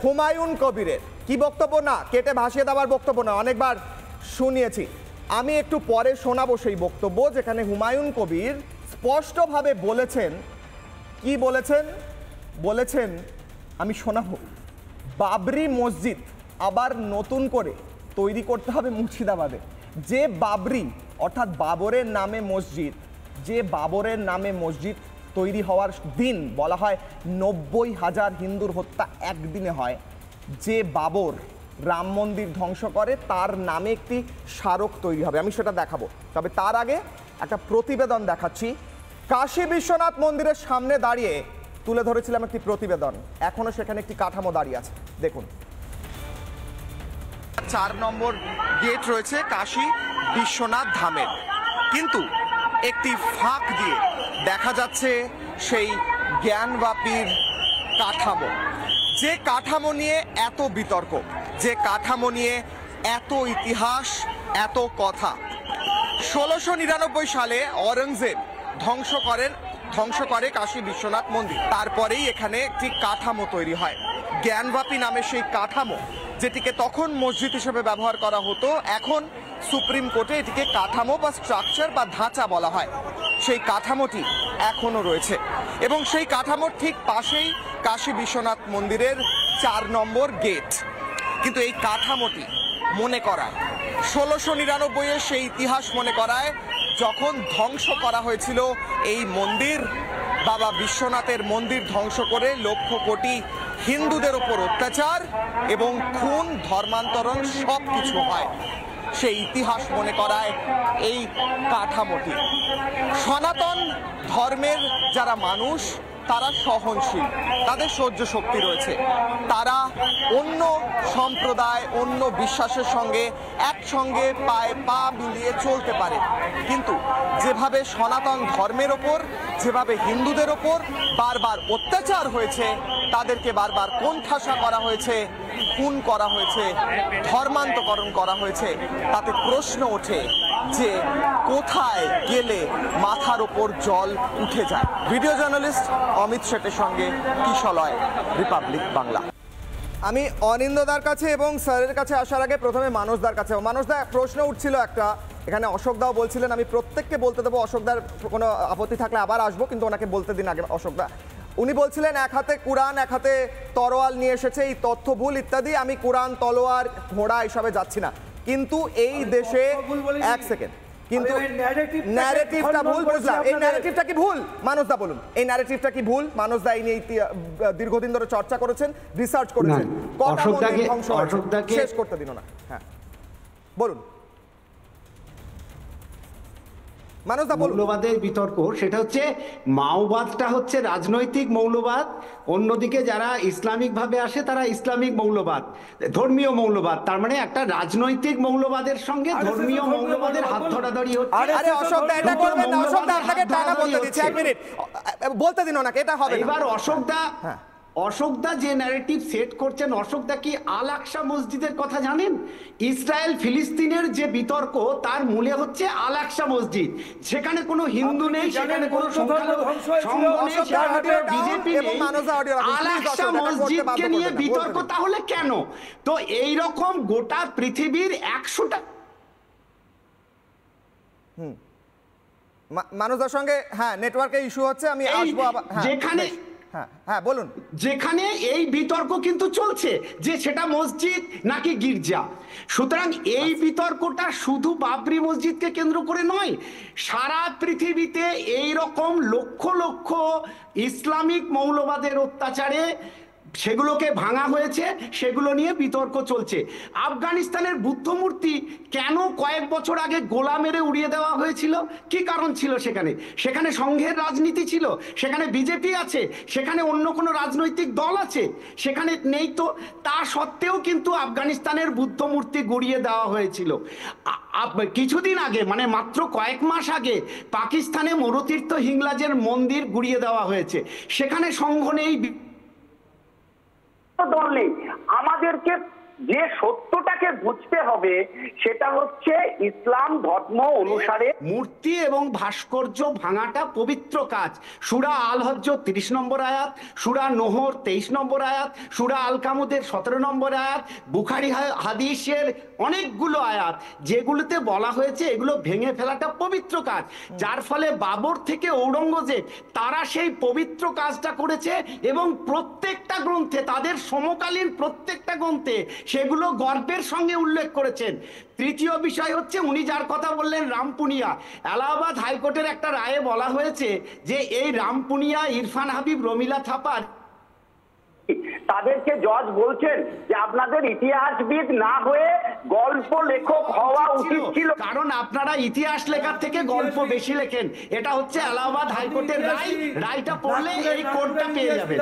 হুমায়ুন কবিরের। কি বক্তব্য না, কেটে ভাসিয়ে দেওয়ার বক্তব্য না, অনেকবার শুনিয়েছি। আমি একটু পরে শোনাবো সেই বক্তব্য, যেখানে হুমায়ুন কবির স্পষ্টভাবে বলেছেন, কি বলেছেন, আমি শোনাবো, বাবরি মসজিদ আবার নতুন করে তৈরি করতে হবে মুর্শিদাবাদে। যে বাবরি অর্থাৎ বাবরের নামে মসজিদ, যে বাবরের নামে মসজিদ তৈরি হওয়ার দিন বলা হয় 90,000 হিন্দুর হত্যা একদিনে হয়, যে বাবর রাম মন্দির ধ্বংস করে তার নামে একটি স্মারক তৈরি হবে। আমি সেটা দেখাবো, তবে তার আগে একটা প্রতিবেদন দেখাচ্ছি। কাশী বিশ্বনাথ মন্দিরের সামনে দাঁড়িয়ে তুলে ধরেছিলাম একটি প্রতিবেদন, এখনো সেখানে একটি কাঠামো দাঁড়িয়ে আছে, দেখুন। 4 নম্বর গেট রয়েছে কাশী বিশ্বনাথ ধামের, কিন্তু একটি ফাঁক দিয়ে দেখা যাচ্ছে সেই জ্ঞানবাপীর কাঠামো। যে কাঠামো নিয়ে এত বিতর্ক, যে কাঠামো নিয়ে এত ইতিহাস, এত কথা। 1699 সালে অরঙ্গজেব ধ্বংস করে কাশী বিশ্বনাথ মন্দির। তারপরেই এখানে একটি কাঠামো তৈরি হয়। জ্ঞানবাপী নামে সেই কাঠামো, যেটিকে তখন মসজিদ হিসেবে ব্যবহার করা হতো, এখন সুপ্রিম কোর্টে এটিকে কাঠামো বা স্ট্রাকচার বা ধাঁচা বলা হয়। সেই কাঠামোটি এখনো রয়েছে এবং সেই কাঠামোর ঠিক পাশেই কাশী বিশ্বনাথ মন্দিরের 4 নম্বর গেট। কিন্তু এই কাঠামোটি মনে করায় 1699 সেই ইতিহাস মনে করায় যখন ধ্বংস করা হয়েছিল এই মন্দির, বাবা বিশ্বনাথের মন্দির ধ্বংস করে লক্ষ কোটি হিন্দুদের ওপর অত্যাচার এবং খুন, ধর্মান্তরণ সব কিছু হয়। সেই ইতিহাস মনে করায় এই কাঠামোটি। সনাতন ধর্মের যারা মানুষ তারা সহনশীল, তাদের সহ্য শক্তি রয়েছে, তারা অন্য সম্প্রদায়, অন্য বিশ্বাসের সঙ্গে একসঙ্গে পায়ে পা মিলিয়ে চলতে পারে। কিন্তু যেভাবে সনাতন ধর্মের ওপর, যেভাবে হিন্দুদের ওপর বারবার অত্যাচার হয়েছে, তাদেরকে বারবার কোণঠাসা করা হয়েছে, খুন করা হয়েছে, ধর্মান্তকরণ করা হয়েছে, তাতে প্রশ্ন ওঠে যে কোথায় গেলে মাথার ওপর জল উঠে যায়। ভিডিও জার্নালিস্ট অমিত শেঠের সঙ্গে কিশলয়, রিপাবলিক বাংলা। আমি অনিন্দদার কাছে এবং স্যারের কাছে আসার আগে প্রথমে মানসদার কাছে। মানসদা, প্রশ্ন উঠছিল একটা, এখানে অশোকদাও বলছিলেন, আমি প্রত্যেককে বলতে দেবো, অশোকদার কোনো আপত্তি থাকলে আবার আসবো, কিন্তু ওনাকে বলতে দিন আগে। অশোকদা, উনি বলছিলেন এক হাতে কুরআন এক হাতে তরোয়াল নিয়ে এসেছে, এই তথ্য ভুল ইত্যাদি। আমি কুরআন, তলোয়ার, ঘোড়া এসবে যাচ্ছি না, কিন্তু এই দেশে এক সেকেন্ড, কিন্তু ন্যারেটিভটা ভুল বুঝলাম। এই ন্যারেটিভটা কি ভুল? মানসদা বলুন, এই ন্যারেটিভটা কি ভুল? মানসদা এই নিয়ে দীর্ঘদিন ধরে চর্চা করেছেন, রিসার্চ করেছেন, শেষ করতে দিন না। হ্যাঁ বলুন মানসদা। মৌলবাদের বিতর্ক, সেটা হচ্ছে মাওবাদটা হচ্ছে রাজনৈতিক মৌলবাদ, অন্যদিকে যারা ইসলামিক ভাবে আসে তারা ইসলামিক মৌলবাদ, ধর্মীয় মৌলবাদ। তার মানে একটা রাজনৈতিক মৌলবাদের সঙ্গে ধর্মীয় মৌলবাদের হাত ধরাধরি হচ্ছে। আরে অশোকদা, এটা করবেন না। অশোকদা, আপনাকে টানা বলতে দিচ্ছি, 1 মিনিট বলতে দিন ওনাকে, এটা হবে না। এবার অশোকদা যে ন্যারেটিভ সেট করছেন, অশোকদা কি আল আকসা মসজিদের কথা জানেন? ইসরায়েল ফিলিস্তিনের যে বিতর্ক, তার মূলে হচ্ছে আল আকসা মসজিদ। সেখানে কোনো হিন্দু নেই, সেখানে কোনো বিজেপি নেই। আল আকসা মসজিদকে নিয়ে বিতর্ক তাহলে কেন? তো এই রকম গোটা পৃথিবীর 100টা মানুষদের সঙ্গে নেটওয়ার্কে ইস্যু হচ্ছে, আমি আসবো আবার। যেখানে হ্যাঁ বলুন, যেখানে এই বিতর্ক কিন্তু চলছে যে সেটা মসজিদ নাকি গির্জা। সুতরাং এই বিতর্কটা শুধু বাবরি মসজিদকে কেন্দ্র করে নয়, সারা পৃথিবীতে এই রকম লক্ষ লক্ষ ইসলামিক মৌলবাদের অত্যাচারে সেগুলোকে ভাঙা হয়েছে, সেগুলো নিয়ে বিতর্ক চলছে। আফগানিস্তানের বুদ্ধ মূর্তি কেন কয়েক বছর আগে গোলা মেরে উড়িয়ে দেওয়া হয়েছিল? কি কারণ ছিল? সেখানে সংঘের রাজনীতি ছিল, সেখানে বিজেপি আছে, সেখানে অন্য কোনো রাজনৈতিক দল আছে? সেখানে নেই তো। তা সত্ত্বেও কিন্তু আফগানিস্তানের বুদ্ধ মূর্তি গুড়িয়ে দেওয়া হয়েছিল। কিছুদিন আগে, মানে মাত্র কয়েক মাস আগে, পাকিস্তানে মরুতীর্থ হিংলাজের মন্দির গুড়িয়ে দেওয়া হয়েছে, সেখানে সংঘ নেই, দল নেই। আমাদেরকে যে সত্যটাকে বুঝতে হবে সেটা হচ্ছে ইসলাম ধর্ম অনুসারে মূর্তি এবং ভাস্কর্য ভাঙাটা পবিত্র কাজ। সূরা আল হজ্জ 30 নম্বর আয়াত, সূরা নহর 23 নম্বর আয়াত, সূরা আল কামুদের 17 নম্বর আয়াত, বুখারী হাদিসের অনেকগুলো আয়াত যেগুলোতে বলা হয়েছে এগুলো ভেঙে ফেলাটা পবিত্র কাজ। যার ফলে বাবর থেকে ঔরঙ্গজেব তারা সেই পবিত্র কাজটা করেছে এবং প্রত্যেকটা গ্রন্থে, তাদের সমকালীন প্রত্যেকটা গ্রন্থে সেগুলো গর্বের সঙ্গে উল্লেখ করেছেন। তৃতীয় বিষয় হচ্ছে উনি যার কথা বললেন রামপুনিয়া, এলাহাবাদ হাইকোর্টের একটা রায়ে বলা হয়েছে যে এই রামপুনিয়া, ইরফান হাবিব, রমিলা থাপার তাদেরকে জজ বলছেন যে আপনাদের ইতিহাসবিদ না হয়ে গল্প লেখক হওয়া উচিত ছিল, কারণ আপনারা ইতিহাস লেখার থেকে গল্প বেশি লেখেন। এটা হচ্ছে এলাহাবাদ হাইকোর্টের রায়, রায়টা পড়লে এই কোর্টটা পেয়ে যাবেন।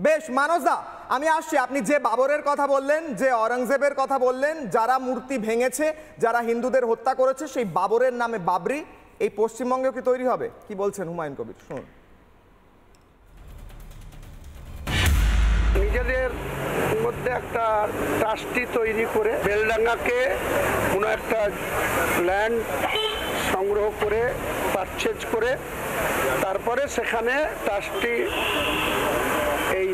বেশ মানসদা, আমি আসছি। আপনি যে বাবরের কথা বললেন, যে অরঙ্গজেবের কথা বললেন, যারা মূর্তি ভেঙেছে, যারা হিন্দুদের হত্যা করেছে, সেই বাবরের নামে বাবরি এই পশ্চিমবঙ্গেও কি তৈরি হবে? কি বলছেন হুমায়ুন কবির, শুনুন। নিজেদের মধ্যে একটা ট্রাস্টি তৈরি করে বেলডাঙ্গাকে কোনো একটা ল্যান্ড সংগ্রহ করে পারচেজ করে তারপরে সেখানে ট্রাস্টি এই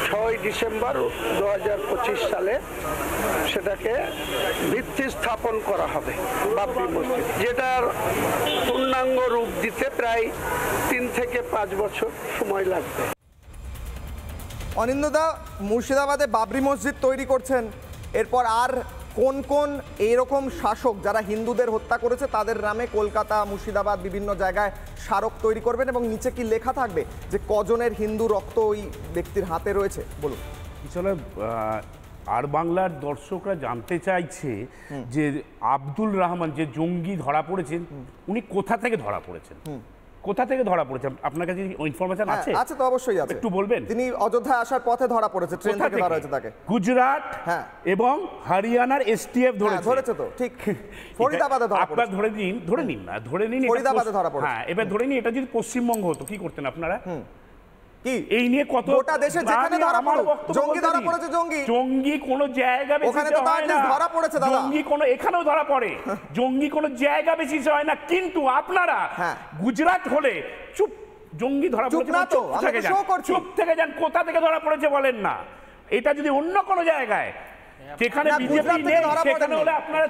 6 ডিসেম্বর 2025 সালে সেটাকে ভিত্তি স্থাপন করা হবে বাবরি মসজিদ, যেটার পূর্ণাঙ্গ রূপ দিতে প্রায় 3 থেকে 5 বছর সময় লাগবে। অনিন্দদা, মুর্শিদাবাদে বাবরি মসজিদ তৈরি করছেন, এরপর আর কোন কোন এইরকম শাসক যারা হিন্দুদের হত্যা করেছে তাদের নামে কলকাতা, মুর্শিদাবাদ বিভিন্ন জায়গায় স্মারক তৈরি করবেন এবং নিচে কি লেখা থাকবে যে কজনের হিন্দু রক্ত ওই ব্যক্তির হাতে রয়েছে? বলুন। আসলে আর বাংলার দর্শকরা জানতে চাইছে যে আব্দুল রহমান যে জঙ্গি ধরা পড়েছেন উনি কোথা থেকে ধরা পড়েছেন, কোথা থেকে ধরা পড়েছে? আপনার কাছে ইনফরমেশন আছে? আছে তো, অবশ্যই আছে। একটু বলবেন। তিনি অযোধ্যায় আসার পথে ধরা পড়েছে, ট্রেন থেকে ধরা হয়েছে তাকে। গুজরাট এবং হরিয়ানার এসটিএফ ধরেছে তো, ঠিক। ফরিদাবাদে ধরা পড়েছে। আপনারা ধরে নিন না, ধরে নিন ফরিদাবাদে ধরা পড়েছে। হ্যাঁ, এবার ধরে নিন এটা যদি পশ্চিমবঙ্গ হতো কি করতেন আপনারা? কি এই নিয়ে কত গোটা দেশে যেখানে ধরা পড়ুক, জঙ্গি ধরা পড়েছে, জঙ্গি কোন জায়গা বেশি ওখানে তো ধরা পড়েছে দাদা, জঙ্গি কোন এখানেও ধরা পড়ে, জঙ্গি কোন জায়গা বেশি হয় না। কিন্তু আপনারা গুজরাট হলে চুপ, জঙ্গি ধরা পড়েছে চুপ থেকে যান, কোথা থেকে ধরা পড়েছে বলেন না। এটা যদি অন্য কোন জায়গায় যেখানে বিজেপি নেই সেখানে হলে আপনারা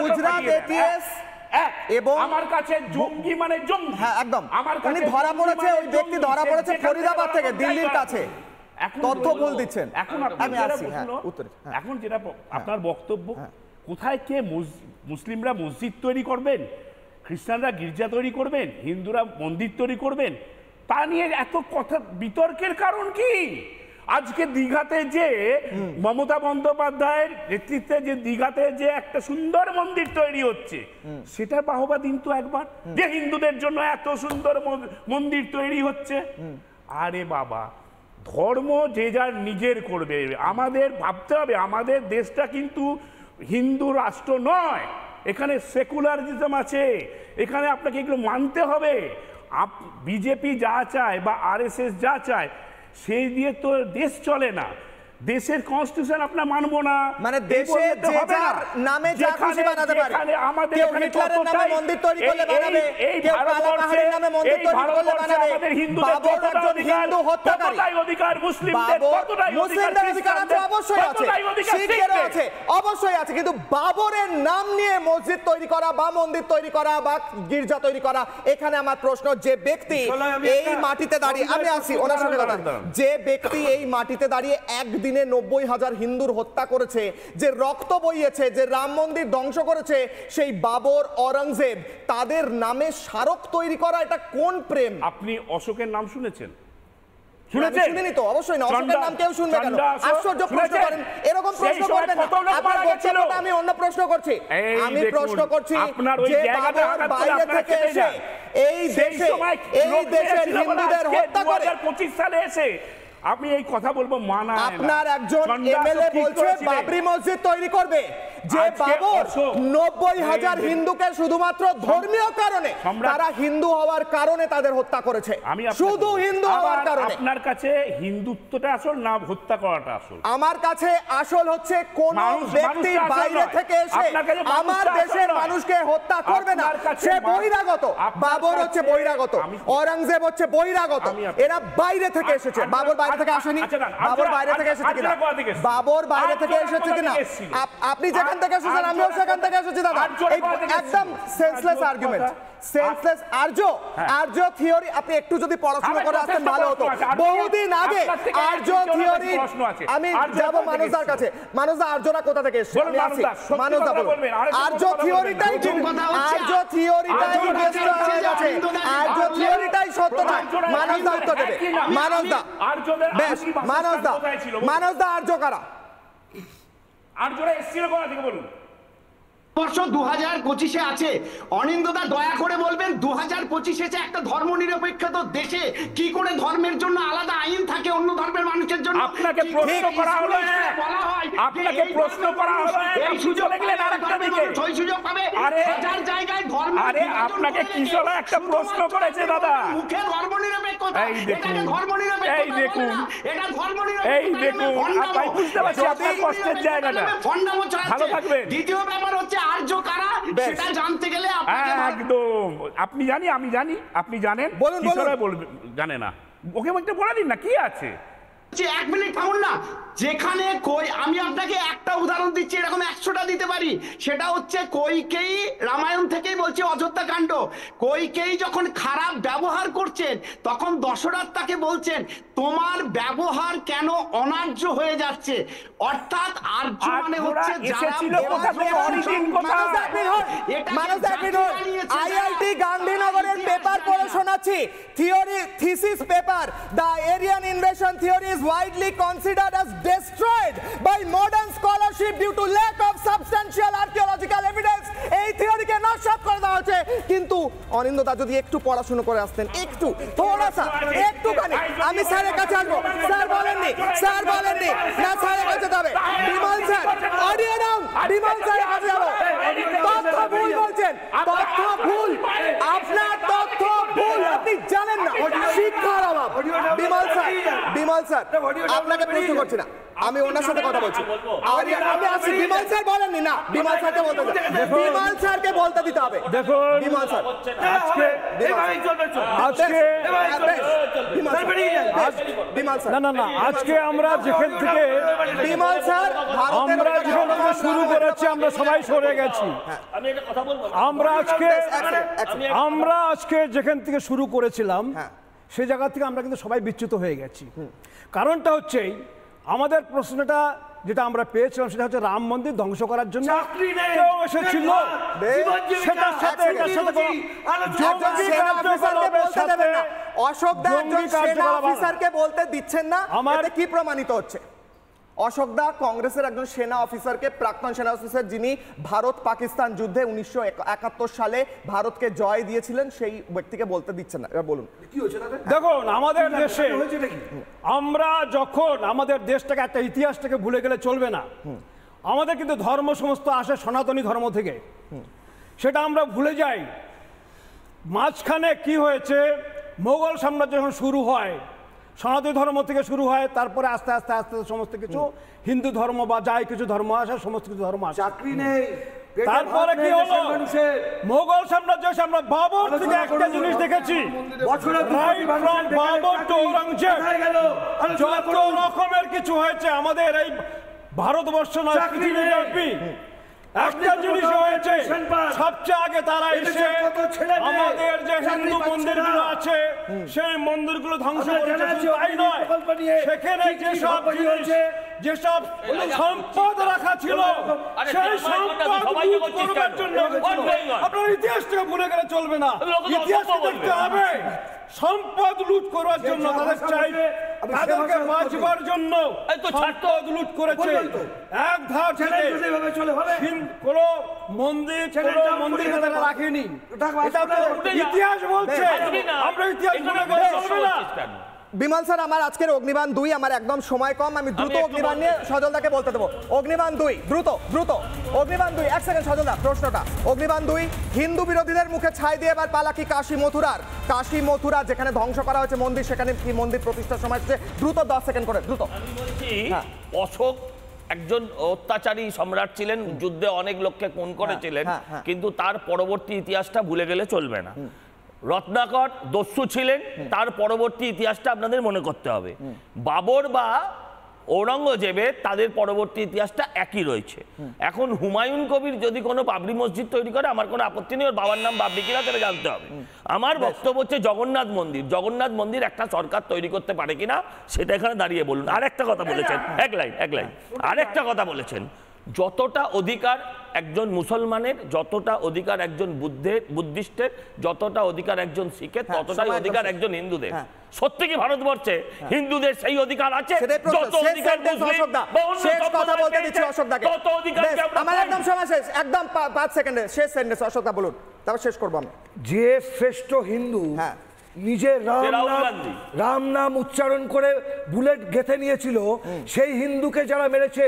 গুজরাট এটিএস এবং আমার কাছে জঙ্গি মানে জঙ্গি, হ্যাঁ একদম, আমার কাছে ধরা পড়েছে, ওই ব্যক্তি ধরা পড়েছে ফরিদাবাদ থেকে, দিল্লির কাছে। তথ্য ভুল দিচ্ছেন। এখন যেটা আপনার বক্তব্য, কোথায় কে মুসলিমরা মসজিদ তৈরি করবেন, খ্রিস্টানরা গির্জা তৈরি করবেন, হিন্দুরা মন্দির তৈরি করবেন, তা নিয়ে এত কথা বিতর্কের কারণ কি? আজকে দীঘাতে যে মমতা বন্দ্যোপাধ্যায়ের নেতৃত্বে যে দীঘাতে যে একটা সুন্দর মন্দির তৈরি হচ্ছে সেটার বাহবা দিন তো একবার, যে হিন্দুদের জন্য এত সুন্দর মন্দির তৈরি হচ্ছে। আরে বাবা, ধর্ম যে যার নিজের করবে। আমাদের ভাবতে হবে আমাদের দেশটা কিন্তু হিন্দু রাষ্ট্র নয়, এখানে সেকুলারিজম আছে, এখানে আপনাকে এগুলো মানতে হবে। বিজেপি যা চায় বা আরএসএস যা চায় সেই দিয়ে তো দেশ চলে না। দেশের কনস্টিটিউশন আপনার মানবো না, মানে দেশে যে যার নামে যা খুশি বানাতে পারে। আমাদের কেউ হিটলারের নামে মন্দির তৈরি করলে বানাবে, কেউ কালাপাহাড়ের নামে মন্দির তৈরি করলে বানাবে। বাবর একজন হিন্দু হত্যাকারী, অধিকার মুসলিমদের অধিকার আছে, অবশ্যই আছে, শিখেরও আছে, অবশ্যই আছে। কিন্তু বাবরের নাম নিয়ে মসজিদ তৈরি করা বা মন্দির তৈরি করা বা গির্জা তৈরি করা, এখানে আমার প্রশ্ন, যে ব্যক্তি এই মাটিতে দাঁড়িয়ে, আমি আসি ওনার সঙ্গে কথা, যে ব্যক্তি এই মাটিতে দাঁড়িয়ে একদিন 90,000 হিন্দুর হত্যা করেছে, যে রক্ত বইয়েছে, যে রাম মন্দির ধ্বংস করেছে, সেই বাবর, অরঙ্গজেব, তাদের নামে স্মারক তৈরি করা, এটা কোন প্রেম? আপনি অশোকের নাম শুনেছেন? শুনিনি তো, অবশ্যই না। অশোকের নাম কেউ শুনবে কেন? আশ্চর্য প্রশ্ন করেন, এরকম প্রশ্ন করবেন না। আপনার বক্তব্যটা আমি অন্য প্রশ্ন করছি, আমি প্রশ্ন করছি যে বাবর বাইরে থেকে এসে এই দেশের হিন্দুদের হত্যা করে 2025 সালে এসে আমি এই কথা বলবো মানা। আপনার একজন এমএলএ বলছে বাবরি মসজিদ তৈরি করবে, যে বাবর 90,000 হিন্দুকে শুধুমাত্র ধর্মীয় কারণে, তারা হিন্দু হওয়ার কারণে তাদের হত্যা করেছে, শুধু হিন্দু হওয়ার কারণে। আপনার কাছে হিন্দুত্বটা আসল না হত্যা করাটা আসল? আমার কাছে আসল হচ্ছে কোন ব্যক্তি বাইরে থেকে এসে আমার দেশের মানুষকে হত্যা করবে না, সে বহিরাগত। বাবর হচ্ছে বহিরাগত, অরঙ্গজেব হচ্ছে বহিরাগত, এরা বাইরে থেকে এসেছে। বাবর বাইরে বাইরে থেকে আসেনি, বাবর বাইরে থেকে এসেছে কিনা, বাবর বাইরে থেকে এসেছে কিনা, আপনি যেখান থেকে এসেছেন আমিও সেখান থেকে এসেছি দাদা। একদম সেন্সলেস আর্গুমেন্ট, সেন্সলেস। আর্য থিওরি আপনি একটু যদি পড়াশোনা করে আসতেন ভালো হতো। বহুদিন আগে আর্য থিওরি, আমি যাব মানুষদার কাছে। মানুষদা আর্যরা কোথা থেকে এসেছে? আমি আসি, মানুষদা বলুন। আর্য থিওরিটাই ঠিক, আর্য থিওরিটাই বেস্ট হয়ে গেছে, আর্য থিওরিটাই সত্য না। মানুষদা উত্তর দেবে, মানুষদা। বেশ, মানুষদা আর্য কারা? আর্যরা এসেছিল কোথা থেকে বলুন? বর্ষ 2025-এ আছে। অনিন্দদা দয়া করে বলবেন 2025-এ একটা ধর্মনিরপেক্ষ দেশে কি করে ধর্মের জন্য আলাদা আইন থাকে অন্য ধর্মের মানুষের জন্য? আপনাকে প্রশ্ন করা হলো, আপনাকে প্রশ্ন করা হলো, এই সুযোগ গেলেন আরেকটা দিকে, ওই সুযোগ পাবে হাজার জায়গায় ধর্ম। আরে আপনাকে কিশোর একটা প্রশ্ন করেছে দাদা, মুখে ধর্মনিরপেক্ষতা, এটাকে ধর্মনিরপেক্ষতা, এই দেখুন, এটা ধর্মনিরপেক্ষতা, এই দেখুন, আমি বুঝতে পারছি আপনার কষ্টের জায়গাটা। ভালো থাকবেন। দ্বিতীয় ব্যাপার হচ্ছে আর্য কারা, সেটা জানতে গেলে একদম আপনি জানি, আমি জানি, আপনি জানেন, কিশোরে বলবেন জানে না, ওকে একটা বলে দিন না কি আছে। 1 মিনিট থামুন না। যেখানে আমি আপনাকে একটা উদাহরণ দিচ্ছি, এরকম 100টা দিতে পারি। সেটা হচ্ছে কইকেয়ী, রামায়ণ থেকেই বলছে অযোধ্যা কাণ্ড। কইকেয়ী যখন খারাপ ব্যবহার করছেন তখন দশরথ তাকে বলছেন তোমার ব্যবহার কেন অনার্য হয়ে যাচ্ছে। অর্থাৎ আর্য মানে হচ্ছে আইআইটি গান্ধীনগরের পেপার পড়ে শোনাচ্ছি, theory thesis paper, the Aryan invasion theory is widely considered as destroyed by modern scholarship due to lack of substantial archaeological evidence. এই থিওরিকে নস্যাৎ করে দেওয়া হচ্ছে। কিন্তু অনিন্দদা যদি একটু পড়াশোনা করে আসতেন, একটু থোড়াসা, একটুখানি, আমি স্যারের কাছে আসবো। স্যার বলেননি, স্যার বলেননি না স্যারের কাছে যাবে। Bimal sir, audio down, Bimal স্যারের কাছে যাবো। তথ্য ভুল বলছেন, তথ্য ভুল, আপনার তথ্য ভুল, আপনি জানেন না, শিক্ষার অভাব। বিমল স্যার, বিমল স্যার আপনাকে প্রশ্ন করছি না, আমি ওনার সাথে কথা বলছি। আমি আসছি, বিমল স্যার বলেননি না, বিমল স্যারকে বলতে, বিমল স্যারকে বলতে দিতে হবে। দেখুন বিমল স্যার, আজকে আমরা যেখান থেকে বিমল স্যার আমরা যেখান থেকে শুরু করেছি আমরা সবাই সরে গেছি। আমরা আজকে যেখান থেকে শুরু করেছিলাম সেই জায়গা থেকে আমরা কিন্তু সবাই বিচ্যুত হয়ে গেছি। কারণটা হচ্ছে আমাদের প্রশ্নটা যেটা আমরা পেয়েছিলাম সেটা হচ্ছে রাম মন্দির ধ্বংস করার জন্য কেউ এসেছিল, সেটার সাথে অশোক দা সেনা অফিসারকে বলতে দিচ্ছেন না, এতে কি প্রমাণিত হচ্ছে? অশোক দা কংগ্রেসের একজন সেনা অফিসারকে, প্রাক্তন সেনা অফিসার, যিনি ভারত পাকিস্তান যুদ্ধে 1971 সালে ভারতকে জয় দিয়েছিলেন, সেই ব্যক্তিকে বলতে দিচ্ছেন না। এবার বলুন কি হয়েছে। দেখুন আমাদের দেশে আমরা যখন আমাদের দেশটাকে একটা ইতিহাসটাকে ভুলে গেলে চলবে না। আমাদের কিন্তু ধর্ম সমস্ত আসে সনাতনী ধর্ম থেকে, সেটা আমরা ভুলে যাই। মাঝখানে কি হয়েছে, মোগল সাম্রাজ্য যখন শুরু হয় সনাতনী ধর্ম থেকে শুরু হয়, তারপরে আস্তে আস্তে আস্তে সমস্ত কিছু হিন্দু ধর্ম বা যাই কিছু ধর্ম আসে, সমস্ত কিছু ধর্ম আসে। চাকরি নেই, তারপরে কি হলো, মোগল সাম্রাজ্য এসে আমরা বাবর থেকে একটা জিনিস দেখেছি, বাবর টু ঔরঙ্গজেব যত রকমের কিছু হয়েছে আমাদের এই ভারতবর্ষ নয় পৃথিবীব্যাপী একটা জিনিস হয়েছে। সবচেয়ে আগে তারা এসে আমাদের যে হিন্দু মন্দিরগুলো আছে সেই মন্দিরগুলো ধ্বংস করেছে। তাই নয়, সেখানে যেসব জিনিস, যেসব সম্পদ রাখা ছিল সেই সম্পদ লুট করবার জন্য। আপনার ইতিহাসটাকে ভুলে গেলে চলবে না, ইতিহাসকে দেখতে হবে। সম্পদ লুট করার জন্য তাদের চাই, তাদেরকে বাঁচবার জন্য সম্পদ লুট করেছে। এক ধাপ থেকে কোন মন্দির তারা রাখেনি, এটা তো ইতিহাস বলছে। আমরা ইতিহাস ভুলে গেলে চলবে না। বিমল স্যার, আমার আজকের অগ্নিবাণ 2, আমার একদম সময় কম, আমি দ্রুত অগ্নিবাণ নিয়ে সজলদাকে বলতে দেবো। অগ্নিবাণ 2 দ্রুত দ্রুত, অগ্নিবাণ 2 এক সেকেন্ড সজলদা, প্রশ্নটা অগ্নিবাণ 2, হিন্দু বিরোধীদের মুখে ছাই দিয়ে এবার পালা কি কাশী মথুরার? কাশী মথুরা যেখানে ধ্বংস করা হয়েছে মন্দির, সেখানে কি মন্দির প্রতিষ্ঠার সময় হচ্ছে? দ্রুত 10 সেকেন্ড করে, দ্রুত। আমি বলছি অশোক একজন অত্যাচারী সম্রাট ছিলেন, যুদ্ধে অনেক লোককে খুন করেছিলেন, কিন্তু তার পরবর্তী ইতিহাসটা ভুলে গেলে চলবে না। রত্নাকর দস্যু ছিলেন, তার পরবর্তী ইতিহাসটা আপনাদের মনে করতে হবে। বাবর বা ঔরঙ্গজেবের তাদের পরবর্তী ইতিহাসটা একই রয়েছে। এখন হুমায়ুন কবির যদি কোনো বাবরি মসজিদ তৈরি করে আমার কোনো আপত্তি নেই, ওর বাবার নাম বাবরি কিনা সেটা জানতে হবে। আমার বক্তব্য হচ্ছে জগন্নাথ মন্দির একটা সরকার তৈরি করতে পারে কিনা সেটা এখানে দাঁড়িয়ে বলুন। আরেকটা কথা বলেছেন, এক লাইন আরেকটা কথা বলেছেন, যতটা অধিকার একজন মুসলমানের, যতটা অধিকার একজন বুদ্ধিস্টের, যতটা অধিকার একজন শিখের, ততটাই অধিকার একজন হিন্দুদের। সত্যি কি ভারতবর্ষে হিন্দুদের সেই অধিকার আছে? যত অধিকার আমার একদম সময় শেষ, একদম 5 সেকেন্ডে শেষ সেন্টেন্স অশোকদা বলুন, তারপর শেষ করবো আমি। যে শ্রেষ্ঠ হিন্দু নিজের রাম নাম উচ্চারণ করে বুলেট গেঁথে নিয়েছিল, সেই হিন্দুকে যারা মেরেছে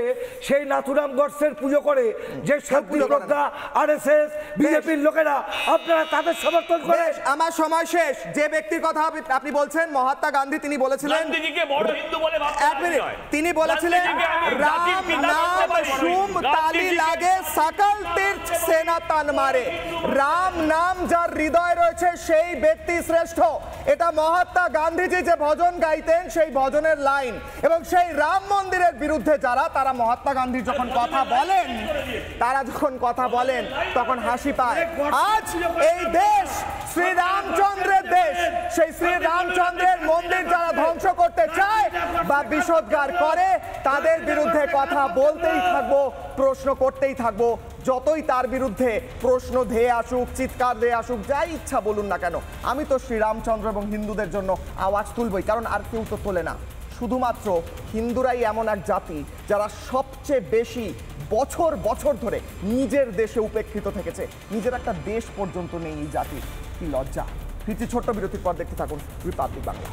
সেই নাথুরাম গডসের পুজো করে, যে শান্তি প্রজ্ঞা আরএসএস বিজেপির লোকেরা, আপনারা তাদের সমর্থন করে। আমার সময় শেষ। যে ব্যক্তির কথা আপনি বলছেন মহাত্মা গান্ধী, তিনি বলেছিলেন, তিনি বলেছিলেন রাম নাম শুম তালি লাগে সকল তীর্থ সেনা তান মারে। রাম নাম যার হৃদয় রয়েছে সেই ব্যক্তি শ্রেষ্ঠ। এটা মহাত্মা গান্ধীজি যে ভজন গাইতেন সেই ভজনের লাইন। এবং সেই রাম মন্দিরের বিরুদ্ধে যারা, তারা মহাত্মা গান্ধী যখন কথা বলেন তখন হাসি পায়। আজ এই দেশ শ্রীরামচন্দ্রের দেশ, সেই শ্রীরামচন্দ্রের মন্দির যারা ধ্বংস করতে চায় বা বিষোদ্গার করে, তাদের বিরুদ্ধে কথা বলতেই থাকবো, প্রশ্ন করতেই থাকবো। যতই তার বিরুদ্ধে প্রশ্ন ধেয়ে আসুক, চিৎকার দিয়ে আসুক, যাই ইচ্ছা বলুন না কেন, আমি তো শ্রীরামচন্দ্র এবং হিন্দুদের জন্য আওয়াজ তুলবই, কারণ আর কেউ তো তোলে না। শুধুমাত্র হিন্দুরাই এমন এক জাতি যারা সবচেয়ে বেশি বছর বছর ধরে নিজের দেশে উপেক্ষিত থেকেছে। নিজের একটা দেশ পর্যন্ত নেই এই জাতির, কি লজ্জা। ফিরছি ছোট্ট বিরতির পর, দেখতে থাকুন রিপাবলিক বাংলা।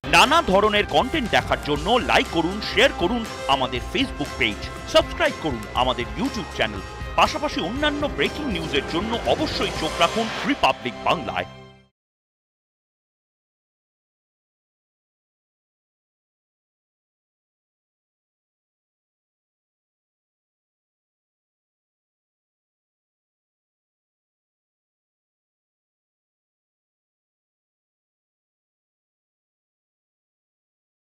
নানা ধরনের কন্টেন্ট দেখার জন্য লাইক করুন, শেয়ার করুন আমাদের ফেসবুক পেজ, সাবস্ক্রাইব করুন আমাদের ইউটিউব চ্যানেল। পাশাপাশি অন্যান্য ব্রেকিং নিউজের জন্য অবশ্যই চোখ রাখুন রিপাবলিক বাংলায়।